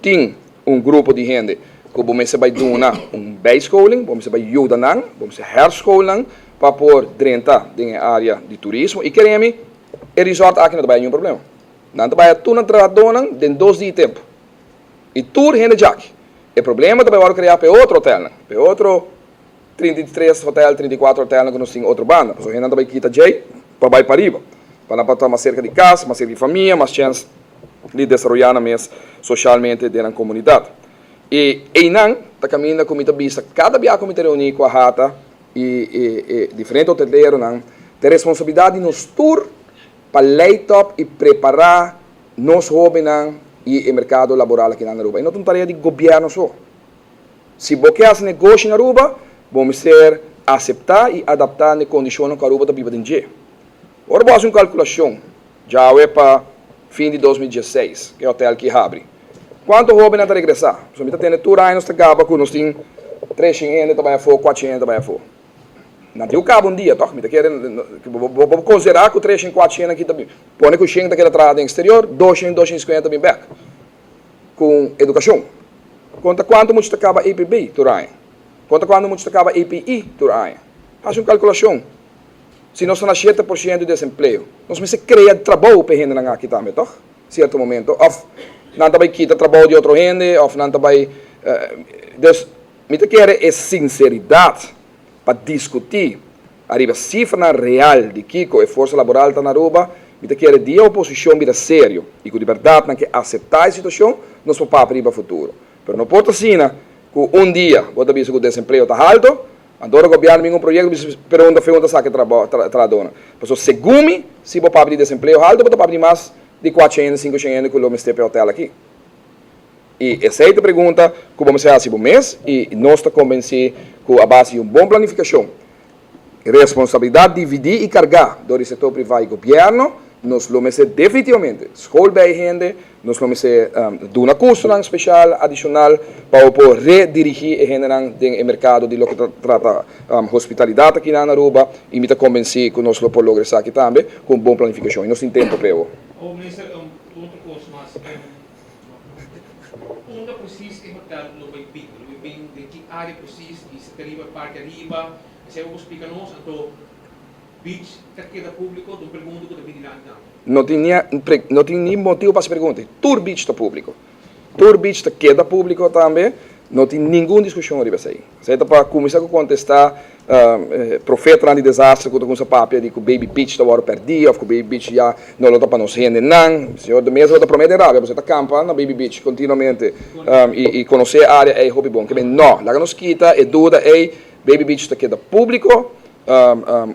Tem um grupo de gente que vamos vai dar bijscholing, vamos vai ajudar, vamos herscholing para pôr dentro da área de turismo. E queremos, o resort aqui não vai nenhum problema. Não vai tudo na trabalhadora em 2 dias de tempo. E tudo gente já aqui. O problema também vai criar para outro hotel, para outro 33 hotel, 34 hotel que nós temos outra banda. Então a gente vai quitar Jay para ir para riba. Para não ter mais cerca de casa, mais cerca de família, mais chance de desenvolver mais socialmente dentro da comunidade. E não está caminhando com muita vista. Cada dia que me reunir com a rata e diferente hoteleiro, não tem responsabilidade nos tour para leitar e preparar nos jovens e o mercado laboral aqui na Aruba. E não é uma tarefa de governo só. Se você faz negócio na Aruba, vamos ser aceitar e adaptar as condições que a Aruba está vivendo. Agora vou fazer uma calculação. Já é para fim de 2016, que é o hotel que abre. Quanto jovens está regressar? Se você tem tudo aí, nós temos que nós temos 300 trabalhar fora, 400 trabalhar fora. Não tem o cabo um dia, toque. Vou considerar que o 300, 400 aqui também. Põe que o 100 daquela trabalhada no exterior, 200, 250 também back. Com educação. Conta quanto muito acaba APB, Turai. Conta quanto muito acaba API, Turai. Faz uma calculação. Se nós estamos a 7% de desemprego, nós vamos criar trabalho para a gente aqui também, toque. Certo momento. Ou não vai quitar trabalho de outra gente, ou não vai... Então, me quer é sinceridade para discutir a cifra real de Kiko e força laboral está na Aruba, me quer de a oposição vira sério e com verdade não quer aceitar a situação, nós vamos para o futuro. Mas não pode assim, que dia, você vê que o desemprego está alto, agora o governo vem um projeto, pergunta sabe que trabalha. Mas segundo, se você para o desemprego alto, você para mais de 400, 500 quilômetros de hotel aqui. E essa é a pergunta que vamos fazer esse mês e nós estamos convencidos que a base de uma boa planificação, responsabilidade de dividir e carregar do setor privado e governo, nós vamos definitivamente escolher a gente, nós vamos dar uma custo especial, adicional, para redirigir a gente no mercado de lo que trata hospitalidade aqui na Aruba e me está convencido que nós vamos lograr isso aqui também com boa planificação. E nós temos tempo para isso. Minister, outra coisa, mas onde precisa que hotel no Baiping? No Baiping, de que área precisa, e se arriba, parque arriba, se você explica nós, então, beach, que queda público, não pergunto que também não tem nem motivo para se perguntar. Tour beach está público. Tour beach está queda público também. não tem nenhuma discussão sobre isso aí. Você está para começar a contestar profeta de desastre com essa papia de que o Baby Beach está agora perdido, ou que o Baby Beach já não está para nos render não. O senhor do mês está prometendo área, você está acampando na Baby Beach continuamente e conhecer a área é hobby bom. Que bem, não, lá nos quita e dúvida é Baby Beach está queda público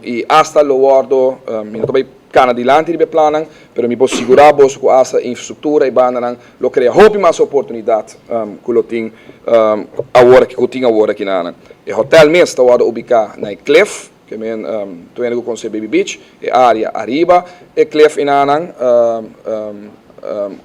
e hasta lo guardo, não também cana dilante di planan, pero mi posso segurar vos com essa infraestrutura e banda lo crea hobby mais oportunidade que lo tem agora que eu tinha agora aqui na. E hotel mesmo está ubicado na Cliff, que men tu ainda com Baby Beach, e área arriba e Cliff inanan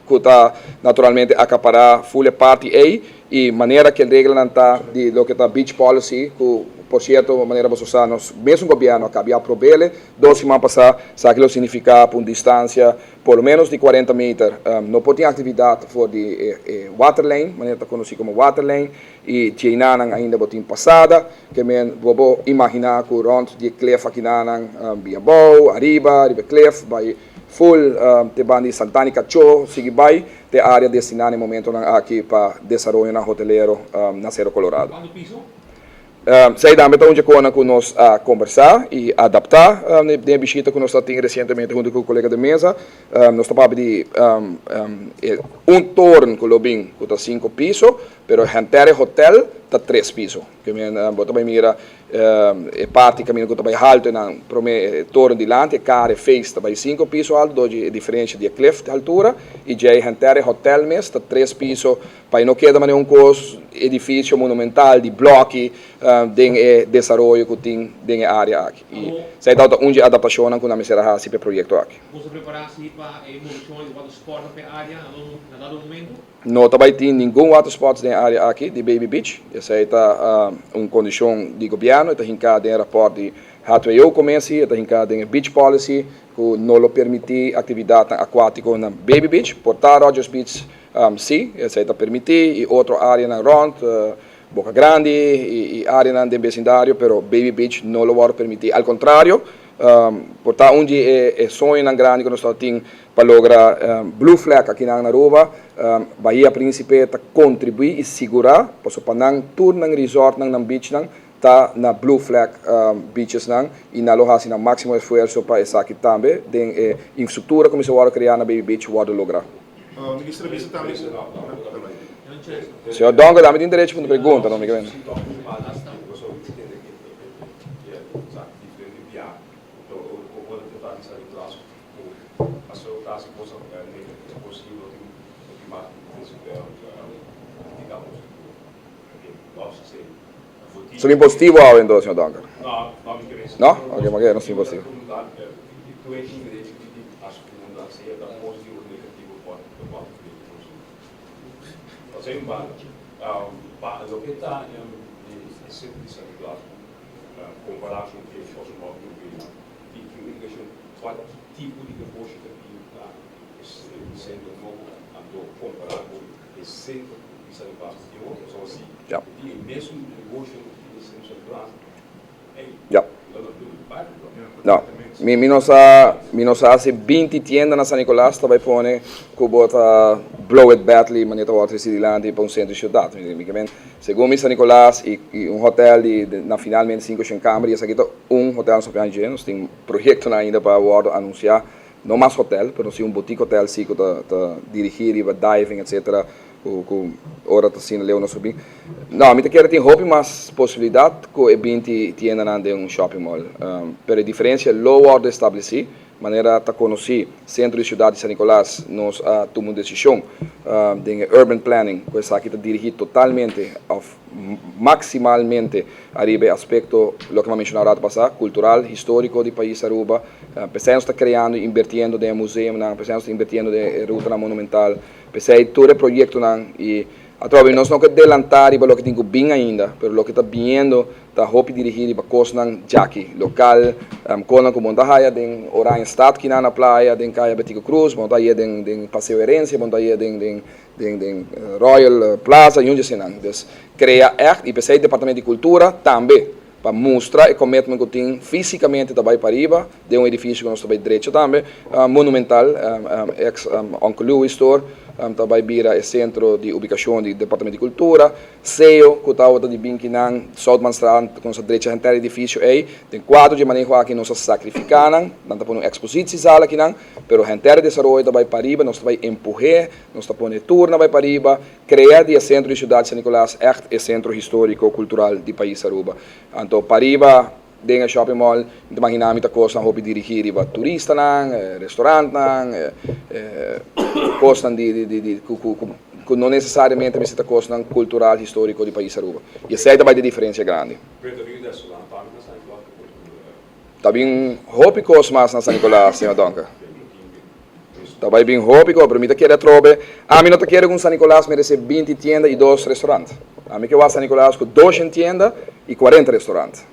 que está naturalmente acaparar full parte aí e maneira que a regra não está de lo que está beach policy que por certo, maneira você usar, mesmo o governo acaba de aprovar, 2 semanas passadas, sabe que significa por distância, por menos de 40 metros, não pode ter atividade for de waterlane, maneira conhecida como waterlane, e tinha ainda botin passada, que men vou imaginar que rond de cliff aqui na via bow, arriba cliff, vai full te bandi Santani Cacho, sigue vai, te área destinada no momento aqui para desenvolver na hoteleiro na Cerro Colorado. Quando piso? Sei também está onde que nós a conversar e adaptar de visita que nós temos recentemente junto com o colega de mesa, nós estamos de torno que lobbying que está 5 pisos, pero o hotel está 3 pisos, que me bota bem mira parte caminho que está bem alto na torno de lante, cara face está bem 5 pisos alto, dois diferente de cliff de altura e já o hotel mesmo está 3 pisos, para não queda mais edifício monumental de bloque de desenvolvimento que tem na área aqui. E sei da onde adaptação que nós será esse projeto aqui. Você preparar-se para a evolução do water sport na área na dado momento? Não também tem nenhum water sports na área aqui de Baby Beach. Essa está uma condição de governo, está hincada em rapport de Hatway eu comece, está hincada em beach policy que não permite atividade aquática na Baby Beach, portar Rogers Beach sim, essa está permitir e outra área na Rond, Boca Grande e área de vecindário, pero Baby Beach não lo vai permitir. Al contrário, portar onde é sonho na grande que nós temos para lograr Blue Flag aqui na Aruba, Bahia Príncipe está contribuir e segurar, para não tour na resort na beach tá na Blue Flag beaches e na loja na máximo esforço para essa aqui também, de infraestrutura como se vai criar na Baby Beach, vai lograr. Ministro Bisa também. Senhor Donga, dá-me direito para pergunta, não me engano. Sono impostivo avendo, signor Donga? No, no, mi interessa. No? Ok, magari non sono impostivo. Tu hai direito de acho que não dá certo, positivo ou negativo pode fazer um bar. O que está é sempre isso aqui lá, comparar com o que faz o móvel e que o engajamento qual tipo de negócio que tem lá sendo novo, ando comparar com esse centro de saneamento de outro, só assim. E mesmo negócio Ja. No, mi non sa se 20 tiende na San Nicolás vai pone che bota blow it badly maniera volta si dilante per un centro di città, secondo me San Nicolás e un hotel na finalmente 5 camere, essa aqui un hotel so piano geno, tem projeto ainda para o anunciar, não mais hotel, pero sim boutique hotel sim que tá dirigir para diving etc. Com ora está sendo leu no subir. Não, me quero ter hobby mas possibilidade que é bem tienda na de um shopping mall. Per a diferença low order estabeleci, maneira tá conheci centro de cidade de San Nicolás nós tomamos decisão de urban planning, que essa aqui está dirigido totalmente maximalmente arriba aspecto lo que me mencionaram passar cultural, histórico do país Aruba. Pensamos está criando, invertindo de museu, pensamos está invertindo de ruta monumental. Pensei todo o projeto e através nós não queremos adelantar para o que tem bem ainda, mas o que está vindo está hope dirigir para coisas jaqui local, como monta haia den Orange Stad que na praia, den caia Betico Cruz, monta haia den Passeio Herência, monta haia den Royal Plaza, onde se não. Então cria echt e pensei departamento de cultura também para mostrar o commitment que tem fisicamente também para riba de edifício que nós também direito também monumental ex Uncle Louis Store também vira o centro de ubicação do Departamento de Cultura, CEO, que está de Binkinan, Southmanstraat, com essa direita inteira edifício aí, tem quadro de manejo aqui nós sacrificamos, não está pondo exposição aqui não, pero a inteira desenvolvimento também para riba, nós também empurrar, nós está pondo turna vai para riba, criar o centro de cidade São Nicolás, é centro histórico cultural do país Aruba. Então para riba dentro do shopping mall, imaginamos muita coisa na hobby dirigir para turista, restaurante, coisa que não necessariamente muita coisa cultural histórico do país Aruba. E essa é também a diferença grande. Também hobby coisa mais na São Nicolás, senhor Donca. Também bem hobby coisa, para mim que era trobe. A mim não quero que São Nicolás merece 20 tiendas e 2 restaurantes. A mim que eu São Nicolás com 200 tiendas e 40 restaurantes.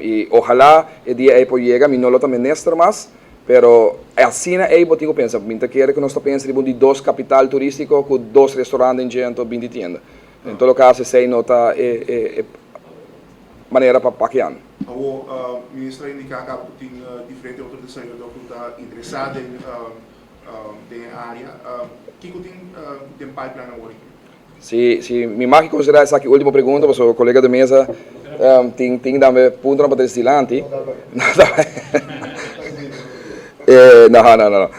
E ojalá o dia aí pode chegar, não lo também nesta mais, pero assim aí eu tenho pensar, minha quer que nós pensamos de 2 capital turístico com 2 restaurantes em 120 tiendas. Em todo caso, sei nota maneira para paquear. O ministro indica que tem diferentes outros desenvolvedores que estão interessados na área. O que tem pipeline agora? Se me marque considerar essa aqui última pergunta, porque o colega de mesa tem também ponto para destilante. Não.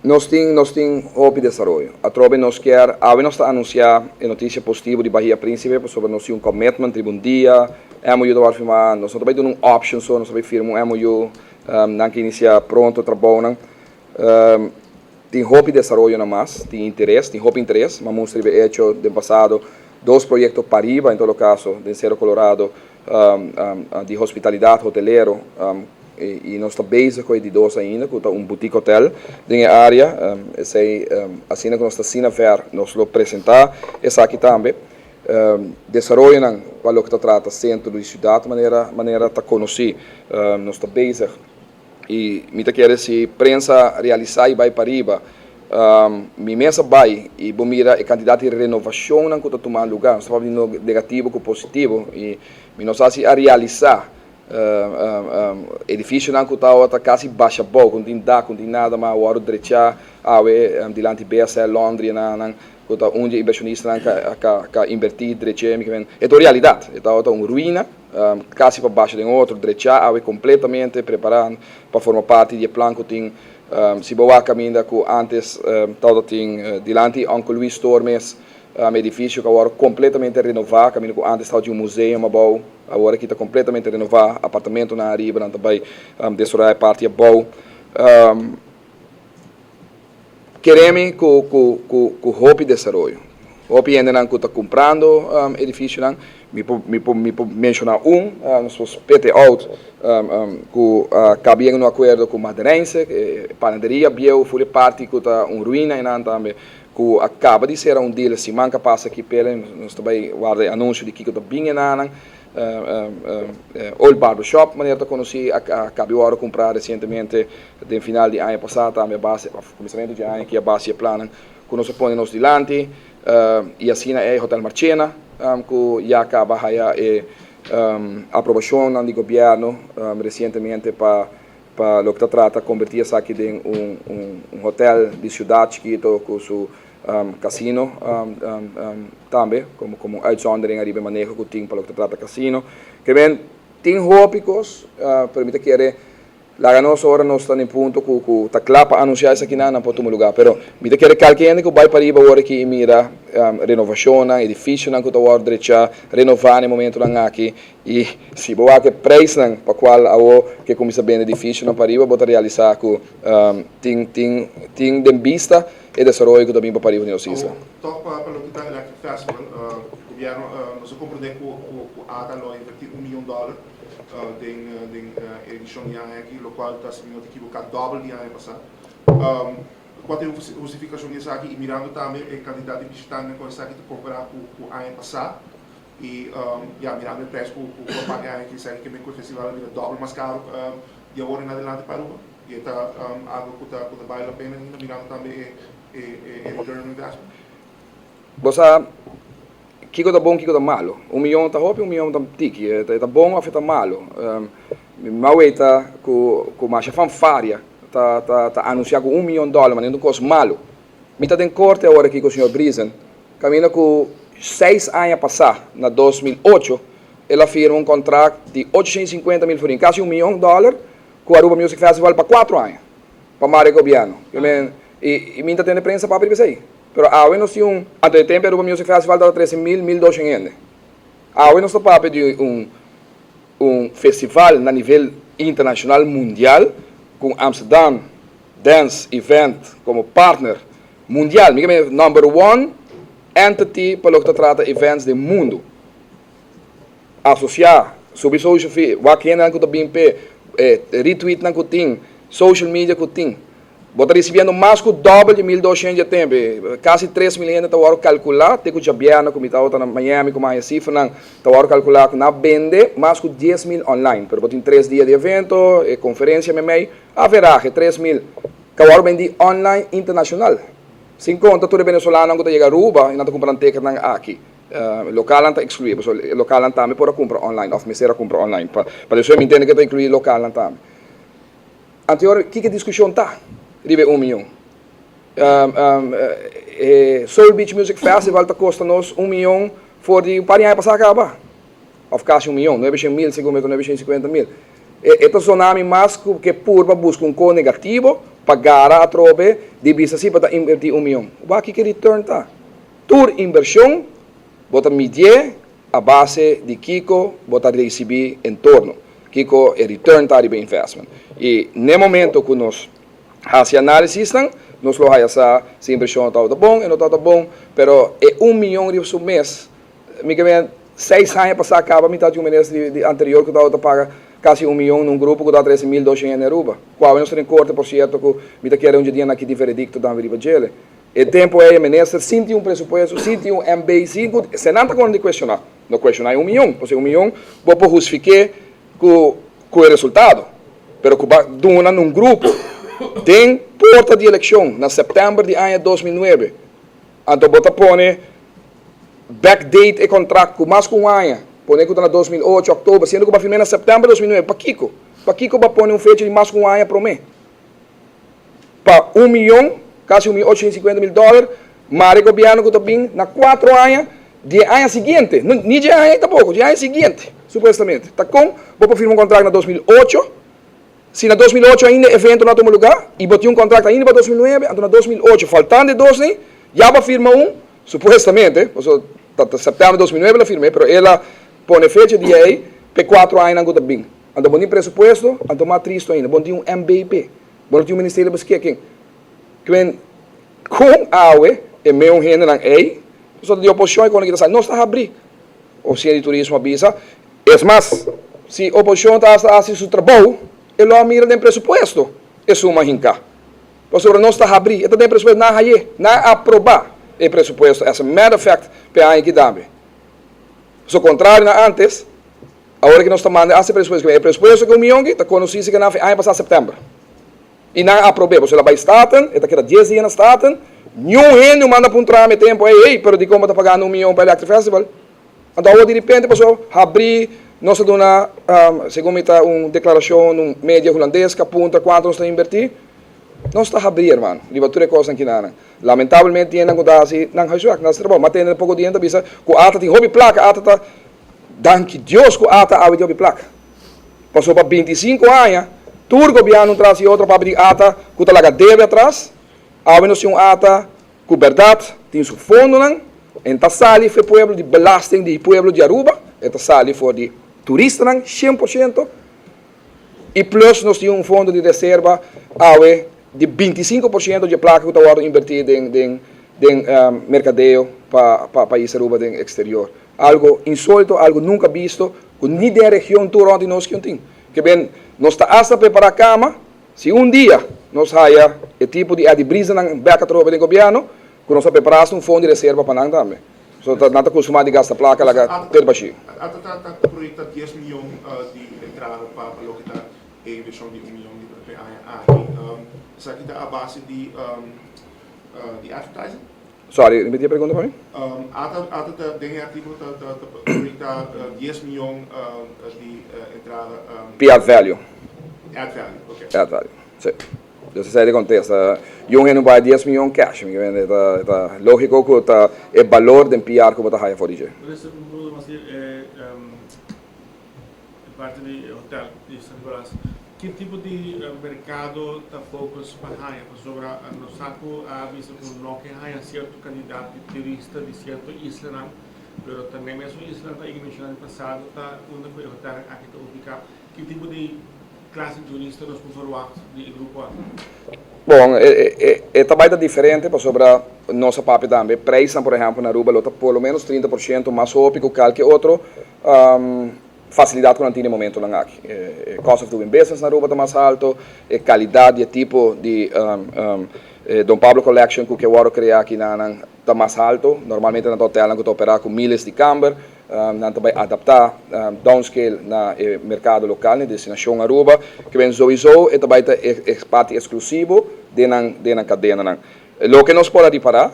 Nós temos hobby de desenvolvimento. A Trobe nós quer, nós anunciar a notícia positiva de Bahia Príncipe sobre nós um commitment de dia, MOU do firmar, nós também temos uma option, nós também firmamos MOU, não que inicia pronto trabalho. Tem hobby de desenvolvimento mais, tem interesse, mas nós temos feito no passado 2 projetos para riba, em todo caso, de Cerro Colorado, de hospitalidade hoteleiro, e nós estamos basic de 2 ainda, com boutique hotel na área, assim que nós estamos ver, nós vamos apresentar, essa aqui também, desenvolvimento, para o que trata centro de cidade, maneira de conhecer, nós estamos basic. E me quer se prensa realizar e vai para riba, minha mesa vai e vou mirar a quantidade de renovação não que está tomando lugar, nós estamos falando negativo com positivo e nós assim a realizar edifício não que está quase baixa pouco, não tem nada mas o hora direita, dilante BSL Londres não onde inversionista que invertir direita, é a realidade, está uma ruína. Quase para baixo de outro, direita, completamente preparado para formar parte do plano que tem. Se boa caminho que antes todo tem dilante Uncle Luis Tormes, edifício que agora completamente renovado, caminho que antes estava de museu, mas agora que está completamente renovado, apartamento na arriba, também dessa parte é bom. Queremos que o hobby desenvolva. O hobby ainda não está comprando edifício, não. Me mencionar nós vamos PT out, que cabia no acordo com o madeirense, panaderia, Biel, foi parte que está ruína e não também, que acaba de ser deal, se manca passa aqui pela, nós também guarda anúncio de que está bem não, Old Barbershop, maneira de conhecer, acabou a comprar recentemente, no final de ano passado, também a base, começamento de ano, que a base é plana, que nós põe dilante, e assim é Hotel Marchena, que já acaba a aprovação do governo recentemente para o que trata de convertir isso aqui em um hotel de cidade chiquito com seu casino também, como uitzondering arriba manejo que tem para o que trata de casino. Que bem, tem hópicos, permite que lá nós agora nós estamos em ponto que está claro para anunciar isso aqui não pode tomar lugar, pero me quer qualquer que vai para riba agora que mira renovação, edifício não que está agora direita renovar no momento lá aqui e se boa que preço não para qual que começa bem edifício não para riba bota realizar que tem de vista e desenvolvimento que também para riba na isla. Toch para o que está Electric Festival, o governo nós compreendemos que o ATA vai invertir $1 milhão em edição de ano aqui, o qual está sendo equivocado dobro de ano passado. Quanto a justificação disso aqui, e mirando também a quantidade de visitantes que está aqui para comparar com o ano passado, e mirando o preço que o pagar aqui, sabe que o festival é dobro mais caro de agora em adelante para o e está algo que vale a pena, mirando também o return on investment. Você que está bom, que está malo. $1 milhão está hopi, $1 milhão está tiki. Está bom, ou está malo. Mas que mais fanfaria está anunciado $1 milhão, mas não coisa malo. Mita tem corte agora aqui com o senhor Brisen. Camina com 6 anos passados, na 2008, ela firma um contrato de 850 mil forinhos, quase $1 milhão, com o Aruba Music Festival para 4 anos, para Mário Gobiano. E Mita tem prensa para isso aí. Pero agora nós tínhamos, antes do tempo, o Aruba Music Festival dava 13.000, 1.200 ienes. Agora nós estamos para de um festival a nível internacional, mundial, com Amsterdam Dance Event como partner mundial. Number one entity para o que trata eventos do mundo. Associar, sobre social media, o que é que BNP, retweet na que social media que tem. Bota recebendo mais que o dobro de 1.200 de tempo, quase 3 milhões de hora calcular, tem que o Jabiano, como está na Miami, como a cifra, está hora calcular que na vende mais que 10.000 online, pero tem 3 dias de evento, conferência, haverá 3.000, que agora vende online internacional. Sem conta, todo venezolano que chega a Aruba e não está comprando ticket aqui. Local não está excluído, local não também pode comprar online, ou mesera compra online. Para isso eu entendo que está incluído local não também. Anterior, que discussão está? Ribe 1 milhão. Soul Beach Music Festival está custa-nos 1 milhão for de para anos passar acabar. Of quase 1 milhão, 900.000, segundo 950.000. Esta tsunami mais que purba busca um co negativo, pagar a trope, de vista assim para invertir 1 milhão. O que que return está? Tour inversão, bota medir a base de Kiko, bota receber em torno. Kiko é return está de investment. E no momento que nós fazemos análise, nós lo haya se inversão está bom, não está bom, pero é 1 milhão de mês. Me que 6 anos para acaba metade de um mês anterior que está paga quase 1 milhão num grupo que dá 13.200 em Aruba. Qual é o nosso corte, por certo, que me quer dia aqui de veredicto da Aruba Gele. O tempo é, ministro, sinti um pressuposto, sinti um MB5, se não está com de questionar. Não questionar 1 milhão, ou seja, 1 milhão, vou justificar com o resultado. Pero que dona num grupo, tem porta de eleição, na setembro de ano 2009. Então, bota pone backdate e contrato com mais que um ano. Põe que está na 2008, outubro, sendo que vai firmar em setembro de 2009, para Kiko. Para Kiko vai pôr fecha de mais que um ano para mim. Para 1 milhão, quase $1.850.000, Mário Gobiano que está bem, na 4 anos, de ano seguinte, nem de ano tampouco, de ano seguinte, supostamente. Está com, vou firmar um contrato na 2008, se na 2008 ainda evento não toma lugar, e botei um contrato ainda para 2009, então na 2008, faltando 2 anos, já vai firmar supostamente, setembro de 2009 ela firmei, mas ela põe fecha de aí, para 4 anos não está bem. Então, bom pressuposto, então mais triste ainda, bom um MVP, bom um Ministério de Busquequim. Com a AUE, é meu gênero aí, só de oposição e quando ele está não está a abrir. O Oficina de Turismo avisa, é mais, se a oposição está fazendo seu trabalho, ele mira no pressuposto, é suma rinca. Por isso, não está a abrir, então tem pressuposto, não aprovar o pressuposto, as a matter of fact, para a que dá. So contrário na antes, agora que nós estamos mandando esse pressuposto, o pressuposto que o milhão está conhecido que não vai passar setembro. E não aprovei, você vai estar, está aqui 10 dias na estaten, nenhum ano manda para um trâmite tempo, pero de como está pagando 1 milhão para o Electric Festival. Então, de repente, pessoal, abrir, nós damos, segundo está uma declaração, um média holandês que aponta quanto nós estamos a invertir. Não está a abrir, irmão. Libatura é coisa que não. Lamentavelmente, tem que dar assim, não faz nada, trabalho. Mas tem pouco dinheiro, bisa, que a ata tem hobby placa, a ata está, danke Deus, que a ata há hobby placa. Passou para 25 anos, todo governo traz outra para abrir a ata, que está lá deve atrás, há menos um ata, que verdade, tem seu fundo, não? Então, sali foi pueblo de belasting de pueblo de Aruba, então sali foi de turista, não? 100%. E plus, nós temos fundo de reserva, de 25% de placa que está invertida em mercadeio para o país Aruba do exterior. Algo insólito, algo nunca visto, que nem da região toda onde nós temos. Que bem, nós estamos a preparar a cama, se um dia nós haya o tipo de brisa na beca do governo, que nós preparamos um fundo de reserva para nós também. So, não está acostumado a gastar placa, lá ter baixo. Está projeto 10 milhões de entrada para o que está a inversão de 1 milhão de aqui. Isso aqui está a base de advertising? Sorry, repetir a pergunta para mim? Ata tem artigo está 10 milhões de entrada. Add value. Add value, ok. Add value, sim. Dus zij de contesta. Jongen nu bij 10 miljoen cash. Ik weet het logico que het het valor den PR que bota haya voor die. Por isso, no mas parte de hotel de Sangolas, que tipo de mercado está focus para sobre no saco a vista com não que há certo candidato de turista de certo isla, pero também mesmo isla está ignorando no passado está onde foi hotel aqui está ubicado. Que tipo de classe de turista nós podemos de grupo? Bom, é também diferente para sobre nossa papel também. Preço, por exemplo, na Aruba, está por lo menos 30% mais alto que qualquer outro. Facilidade que não tem no momento lá aqui. Cost of doing business na Aruba está mais alto, qualidade e tipo de Dom Pablo Collection que eu quero criar aqui está mais alto. Normalmente na hotel não estou operar com milhas de camber, não também adaptar downscale na mercado local, na destinação Aruba, que vem sowieso e também é parte exclusivo de na cadeia. Lo que nós podemos reparar,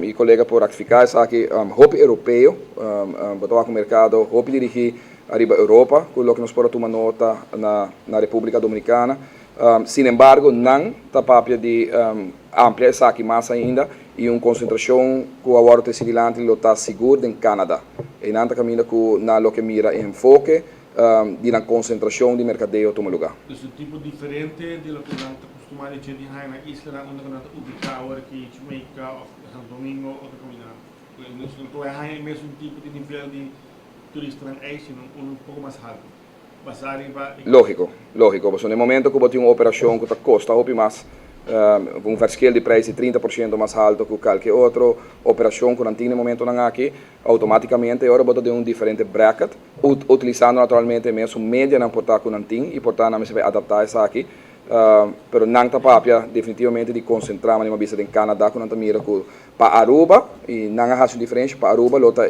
e colega por ratificar, é que hobby europeu, botar com o mercado, hobby dirigir arriba Europa, quello que nós podemos tomar nota na República Dominicana. Sin embargo, não está papel de ampliar essa aqui mais ainda e uma concentração que agora tem sido antes está seguro em Canadá. E não está caminhando com lo que mira enfoque de uma concentração de mercadeio toma lugar. Dus een tipo diferente de lo que nós acostumamos a dizer na isla onde nós ubicamos agora aqui Jamaica ou Santo Domingo ou de Comunidade. Então é mesmo um tipo de nível de turista na Asia pouco mais alto. Lógico, porque no momento que você tem uma operação que custa mais, um verschil de preço de 30% mais alto que qualquer outra operação que não tem no momento aqui, automaticamente agora você tem um diferente bracket, utilizando naturalmente mesmo média na porta que não tem e portanto não se vai adaptar isso aqui. Pero não está papia definitivamente de concentrar uma vista em Canadá que não está mira para Aruba e não há diferença para Aruba, lota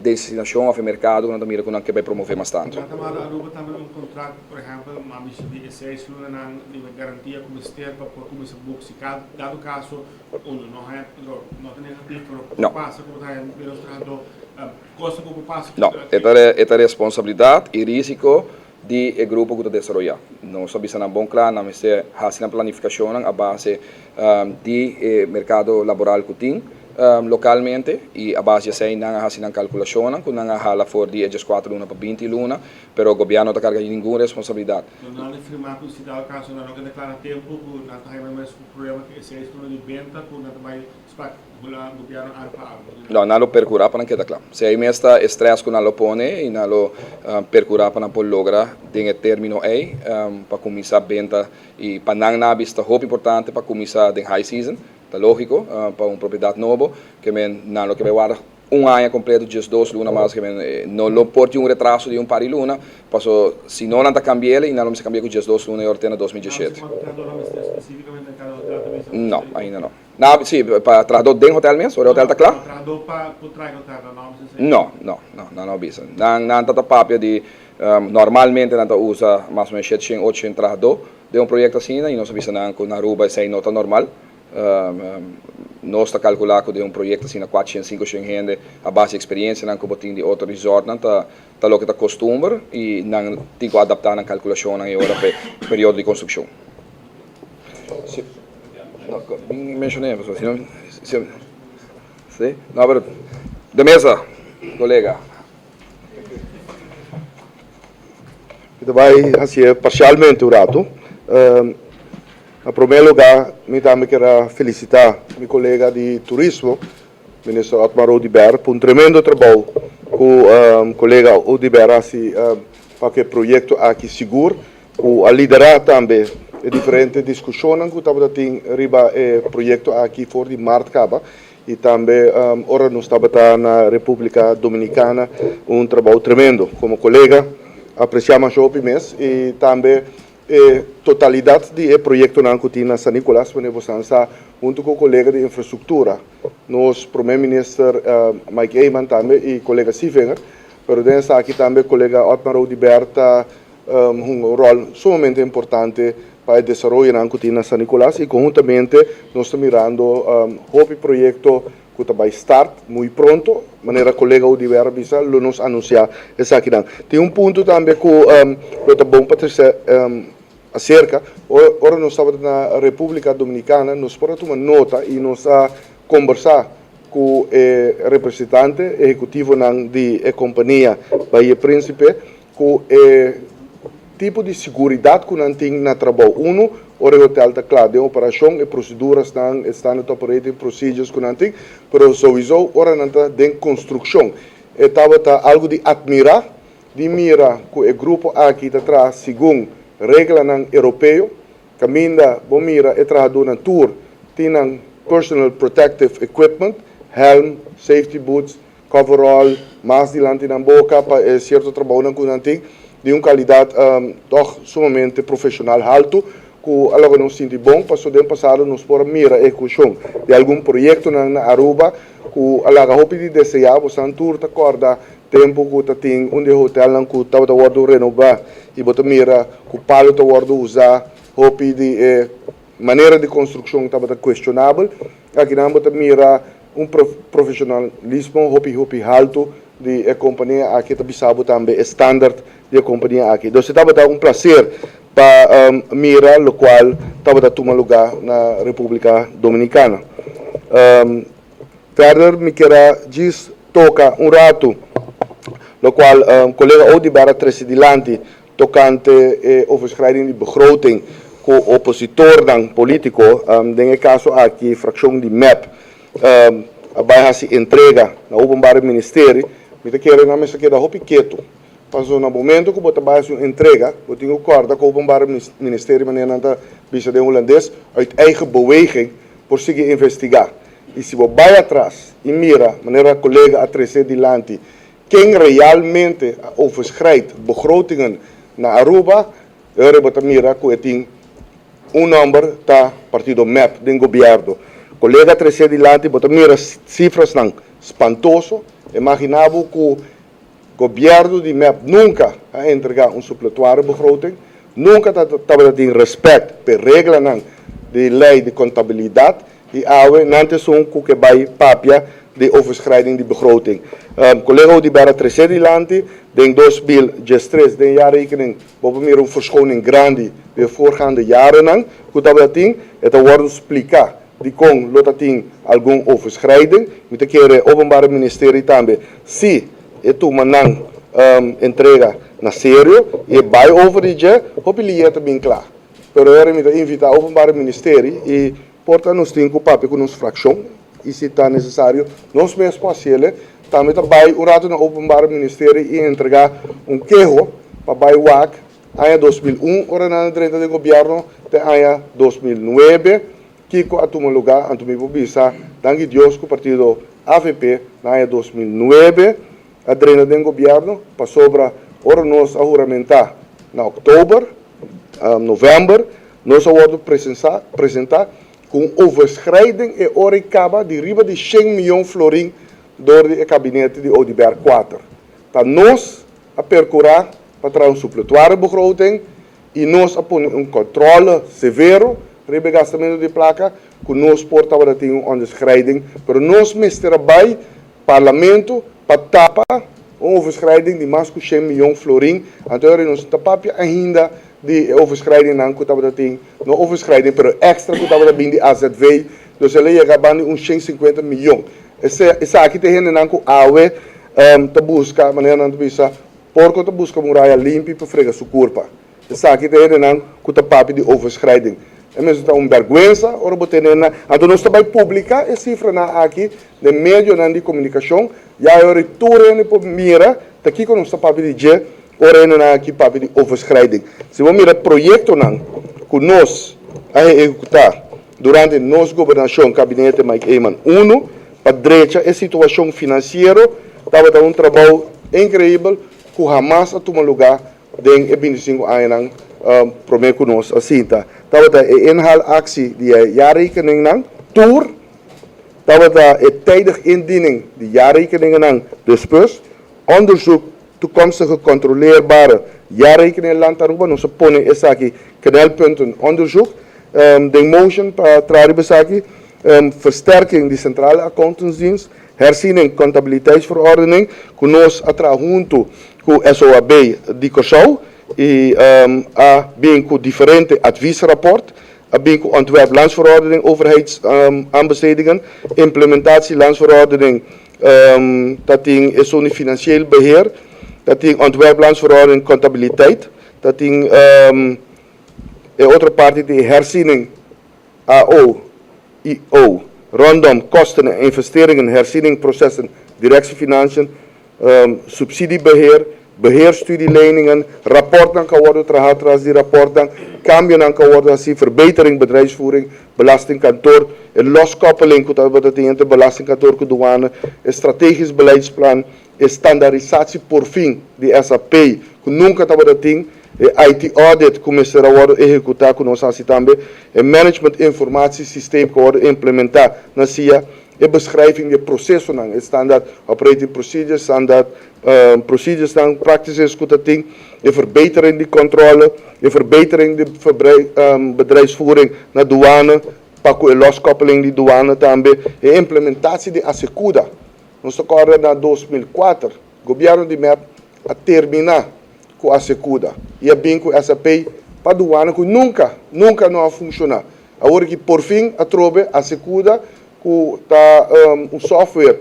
destinação ou mercado que não mira que vai promover mais tanto. Na Aruba também contrato, por exemplo, uma missão de 6 lunas de garantia como ester para começar a book, se dado caso não tem negativo, passa como está menos trado, costa como passa. Não, esta responsabilidade e risco de grupo que está desenvolvendo. Nós sabemos na bom claro, nós temos a planificação a base de mercado laboral que tem. Localmente e a base de não há uma calculação que não há for de 4 lunas para 20 lunas, mas o governo não carga nenhuma responsabilidade. Não é afirmar que se dá o caso não declara tempo que não tem mais problema que esse é de venda que não vai o governo arpa. Não percurar para não quedar claro. Se aí mesmo estresse que não põe e não percurar para não lograr tem término aí para começar a venda e para não há vista muito importante para começar em high season. Lógico, para uma propriedade nova, que não que vai guardar ano completo de 2 lunas, mas que não lo porte um retraso de par de lunas, passou se não anda cambiar e não se cambia com 2 lunas e ordena 2017. Não, ainda não. Não, sim, para trazer dentro do hotel mesmo, o hotel está claro? Não avisa. Não está papel de normalmente não usa mais ou menos 700 800 trador de um projeto assim e não avisa não que na Aruba é nota normal. Nós está calculado de um projeto assim na 400, 500 gente a base de experiência não como tem de outro resort não tá lo que está costume e não tem que adaptar na calculação na hora para período de construção. Mencionei, pessoal, sim, não, mas de mesa, colega. Então vai assim parcialmente o rato. Em primeiro lugar, eu também quero felicitar meu colega de turismo, o ministro Otmar Oudibert, por um tremendo trabalho com o colega Oudibert para que o projeto aqui seguro, a liderar também diferentes discussões que estamos tendo riba o projeto aqui fora de Martcaba e também ora nós estamos na República Dominicana trabalho tremendo. Como colega, apreciamos o mês e também totalidade do projeto que tem na San Nicolás, junto com o colega de infraestrutura, nosso primeiro-ministro Mike Eyman também e colega Sivenger, mas aqui também o colega Otmar Oudibert um rol sumamente importante para o desenvolvimento que tem na San Nicolás e conjuntamente nós estamos mirando o projeto que vai start muito pronto, de maneira colega Oudibert bisa nos anunciar essa aqui. Tem ponto também que é bom para acerca, ora nós estamos na República Dominicana, nós podemos tomar nota e nós conversar com o representante executivo da companhia Bahia Príncipe, com o tipo de segurança que nós temos no trabalho. O hotel está claro, de operação e proceduras, standard operating procedures que nós temos, mas sowieso, ora nós estamos em construção. Estava algo de admirar, de mira que o grupo aqui está atrás, segundo regra europeu, caminha, bom mira, e trabalhador na tour, tem personal protective equipment, helm, safety boots, coverall, mas dilante na boca, para certo trabalho que nós temos, de uma qualidade toch sumamente profissional alto, que algo não sente bom, passou de passado nos por mira e cuchão de algum projeto na Aruba, que alaga hopi de desejar, você tour ta corda tempo que ta tem hotel não que tava da word renovar e bota mira que palo ta word usar hopi de maneira de construção tava da questionável, aqui não bota mira profissionalismo hopi alto de companhia aqui tá bisabo também standard de companhia aqui. Então, estava dando prazer para mirar o qual estava a tomar lugar na República Dominicana. Verder, me quero tocar rato, o qual colega Odibara Tresidilante, tocante overschrijding de begroting, com o opositor político, nesse caso aqui, fração de MEP, a baixo entrega no openbaar ministério, me quero na mesa que da hopi quieto. Passou no momento que você vai fazer entrega, você tem que acordar com o openbaar ministério, mas não está bisa de holandês, uit eigen beweging, por seguir investigar. E se você vai atrás e mira, maneira colega a trazer dilante, quem realmente overschrijdt begrotingen na Aruba, você mira que tem número da partido MEP, do governo. Colega trazer dilante, você mira cifras espantoso, imaginava que o governo de MEP nunca ha entregado supletório begroting, nunca estava tendo respeito pela regra de lei de contabilidade e awe nante são que vai papia de overschrijding de begroting. Collega die bij het recedilante, in 2013, de jaarrekening, we meer een verschoning grande de voorgaande jaren lang, hoe dat ding, het wordt explicar die kon laten ding algum overschrijding, met een keer openbare ministerie tambe, si het manang entrega na sério, e bij over die je, hoop je het bem klaar. Pero er met invita openbare ministerie e porta nos tem com papel com nos fração, e se está necessário, nós mesmos parcela, também vai o rato no openbare ministério e entregar queijo para o WAC, ano 2001, ora na 30 de governo, de ano 2009, que a tomar lugar, a tomar bisa, danke Deus que o partido AVP, na ano 2009, a drena do governo, para sobra, ora nós a juramentar, na outubro, novembro, nós vamos apresentar com overschrijding e ora acaba de riba de 100 miljoen florin door het kabinet de Odibert 4. Dat nós a percurar para een supletoire begroting e nós a pôr controle severo riba gastamento de placa que nós portava de ter overschrijding, pero nós mestre bij parlamento para tapa overschrijding de mais de 100 miljoen florin, então nós tapapia ainda de overschrijding não que estava tendo, não overschrijding, pero extra que estava vindo de AZV, dus ele ia acabar de 150 miljoen. Essa aqui tem gente não que awe, te busca, maneira não te bisa, porco te busca muralha limpa para fregar sua corpa. Essa aqui tem gente não que te papi de overschrijding. É mesmo tá vergonha, ora botar na, então nós também publicar essa cifra na aqui, de meio de comunicação, e a retura ne por mira, tá aqui que nós tá papi de je, ora na aqui papi de overschrijding. Se vamos mirar projeto não, que nós a executar durante nossa governação, gabinete Mike Eyman 1, para direita a situação financeira, estava dando trabalho incrível, que jamais a tomar lugar em 25 anos, prometo que nós assim tá. Estava da inhal actie die jaarrekening nang tour, estava da tijdig indiening die jaarrekeningen nang dispues, onderzoek toekomstige controleerbare jaarrekeningen land Aruba, ons ponen is aqui knelpunten onderzoek, de motion para traribesaki, versterking die centrale accountantsdienst, herziening contabiliteitsverordening, que nós atra junto com SOAB de Cosau, e a bem com diferente adviesrapport, a bem com ontwerp landsverordening, overheidsaanbestedingen, implementatie landsverordening, dat ding is zo'n financieel beheer, dat ding ontwerp landsverordening contabiliteit, dat ding de andere parte die herziening AO, IO, rondom kosten en investeringen, herzieningprocessen, directiefinanciën, subsidiebeheer, beheerstudieleningen, rapporten kan worden gehad als die rapporten, cambio kan worden als die verbetering bedrijfsvoering, belastingkantoor, een loskoppeling wat het in de belastingkantoor douane, een strategisch beleidsplan, een standaardisatie por fin, die SAP, nunca dat dat ding, IT audit começará a executar conosco assim também, o management informatiesysteem kan worden implementar na CIA, e beschrijving de processen, standaard operating procedures, standaard procedures, practices, ding, de verbetering die controle, de verbetering de bedrijfsvoering naar douane, pakken de loskoppeling die douane também, de implementatie de Asecuda. Nós agora na 2004, o governo de MEP a terminar com a Asecuda e a bem com a SAP para a douana que nunca não funciona. Agora que por fim a trobe a Asecuda que tá software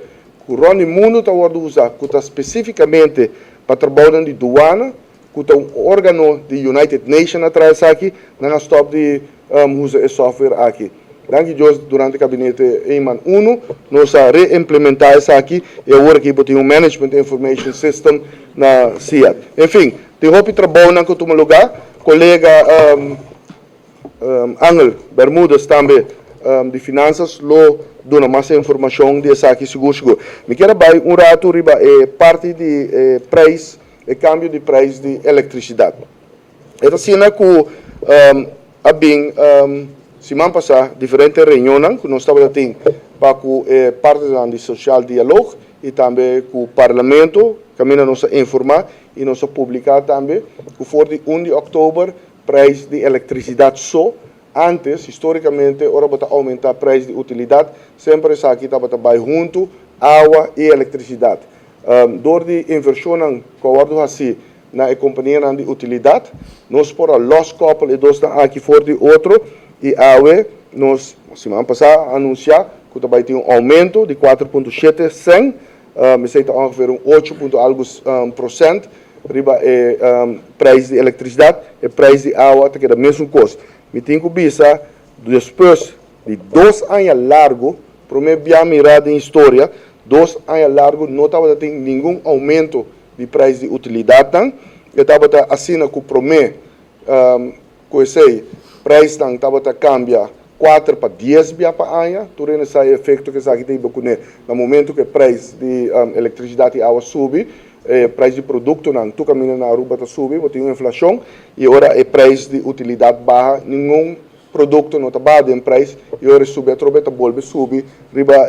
que o Rony Mundo está usando, que está especificamente para trabalhar de douana, que está órgão de United Nations atrás aqui, não stop de usar esse software aqui. Danke Deus, durante o gabinete Eman 1, nós reimplementar isso aqui e agora que tem um Management Information System na CIA. Enfim, tem roupa de trabalho na que toma lugar, colega Angel Bermudas também de finanças, lo dona mais informação dessa aqui seguro. Me quero vai rato riba parte de preço, e câmbio de preço de eletricidade. Essa cena que a bem semana passada, diferentes reuniões que nós estávamos tendo para parte do social diálogo e também com o parlamento, que nos informar e nos publicar também, que for de 1 de outubro, preço de eletricidade só. Antes, historicamente, ora para aumentar o preço de utilidade, sempre isso aqui estava junto, água e eletricidade. Door de inversão que eu assim na companhia de utilidade, nós por a loskoppel e nós aqui for de outro, e AUE, nós, semana passada, anunciar que vai ter um aumento de 4,7%, me sei que ongeveer 8,% riba preço de eletricidade e preço de água, que é o mesmo custo. Me tenho que pensar, depois de 2 anos largo, para mim, bem mirado em história, 2 anos largo, não estava tendo nenhum aumento de preço de utilidade, eu estava assinando com o promê, que preço estava a cambiar 4 para 10 bia para ano, tudo esse efeito que aqui tem no momento que o preço de eletricidade e água sobe, preço de produto não, tu caminha na Aruba está subindo, tem uma inflação e agora o preço de utilidade baixa, nenhum produto não está baixo em preço e agora sube a trobeta volta subir, riba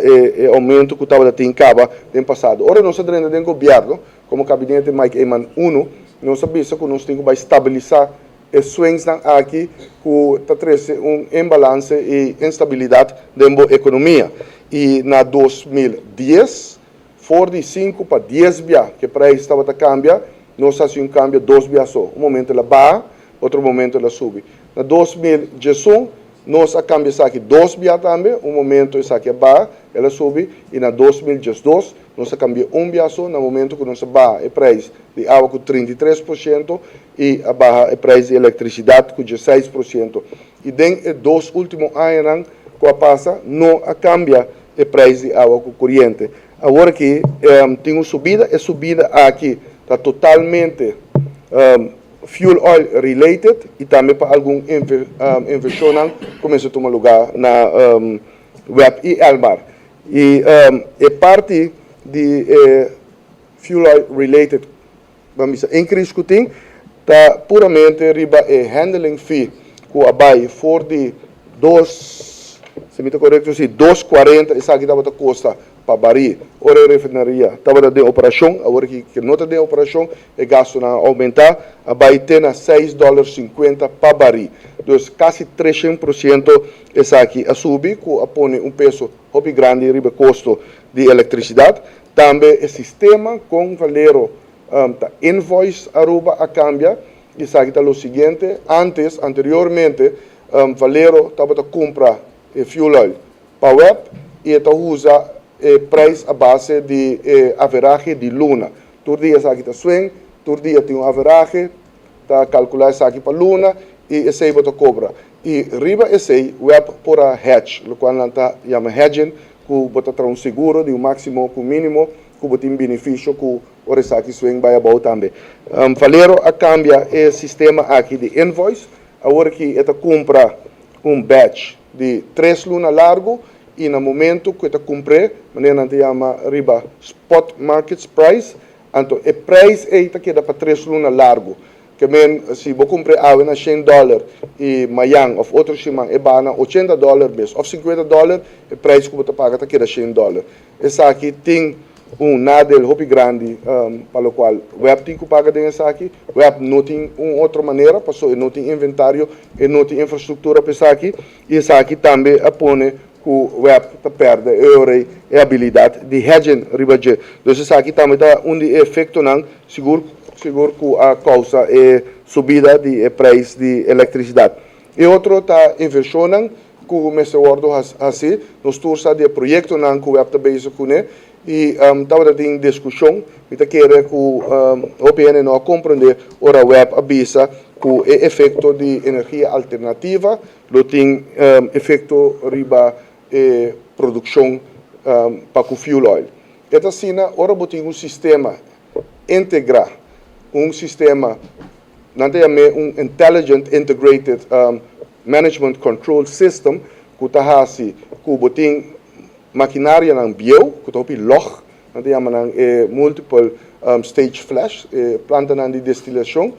aumento que estava em caba no passado. Agora nós estamos dentro do governo, como o gabinete Mike Eman 1, nós sabemos que nós temos que estabilizar os swings aqui que está trazendo imbalance e instabilidade dentro da economia. E na 2010 for de 5 para 10 bia, que para isso estava a cambiar, nós fazíamos um cambio 2 bia só. Um momento ela baixa, outro momento ela sube. Na 2011, nós cambiamos aqui 2 bia também, um momento isso aqui baixa, ela sube. E na 2012, nós cambiamos 1 bia só, no momento que nós baixa o preço de água com 33% e a baixa o preço de eletricidade com 16%. E dentro dos 2 últimos anos, que passa, não cambia o preço de água com corrente. Agora que tem uma subida, a subida aqui está totalmente fuel oil related e também para algum inversão começa a tomar lugar na web e Almar. E a parte de fuel oil related, vamos dizer, increase que tem, está puramente riba handling fee, que abai for de 2, se me está correto, 2,40, isso aqui estava a custa para Bari, ora a refinaria estava de operação, agora que não está de operação, o gasto não aumentar, vai ter $6,50 para Bari. Então, quase 300% essa aqui a subir, que põe um peso muito grande no custo de eletricidade. Também o sistema com valero invoice Aruba a cambia, y sabe lo siguiente, anteriormente, Valero estaba compra fuel oil para web y esta usa preço a base de average de luna. Todo dia sabe que swing, todo dia tem average, tá calcular isso aqui para luna e esse aí bota cobra. E riba esse aí web por a hedge, o qual não tá chama hedging, que bota tra seguro de máximo com mínimo, que bota benefício que o saque swing vai about também. Valero a cambia o sistema aqui de invoice, agora que esta compra batch de 3 luna largo e no momento que esta compre, maneira que chama riba spot market price, então o preço é esta que dá para 3 luna largo. Que se você comprar água na $100 e amanhã ou outro semana é bana $80 mesmo, ou $50, o preço que você paga está aqui da $100. Essa aqui tem nadel hopi grande, para o qual web tem que pagar dessa aqui, web não tem outra maneira, passou não tem inventário, e não tem infraestrutura para essa aqui, e essa aqui também apone que o web perde a habilidade de hedging ribaje. Então essa aqui também dá efeito não seguro que a causa é subida de preço de eletricidade. E outro está inversão que o mestre Wardo assim, nós torça de projeto não que o web também se conhece e estava em discussão, e está querendo que o OPN não compreender ora web avisa que o efeito de energia alternativa, lo tem efeito riba produção para o fuel oil. Esta cena ora botem sistema integrar sistema, não tem intelligent integrated management control system, que está assim, que botem maquinária na bio, que está opi log, não tem multiple stage flash, planta na de destilação,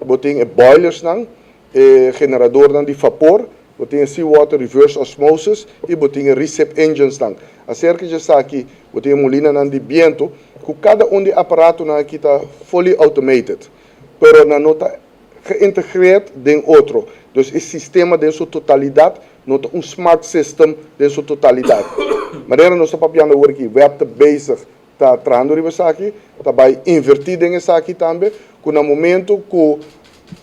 botem boilers na, generador de vapor, botem seawater reverse osmosis e botem recip engines na. Acerca de isso aqui, botem molina na de viento, que cada de aparato na aqui está fully automated, pero não está integrado em outro. Então, esse sistema em sua totalidade, não está smart system em sua totalidade. Maneira nós estamos papiando agora aqui, web está basic, está trando isso aqui, está vai invertido em isso aqui também, que no momento que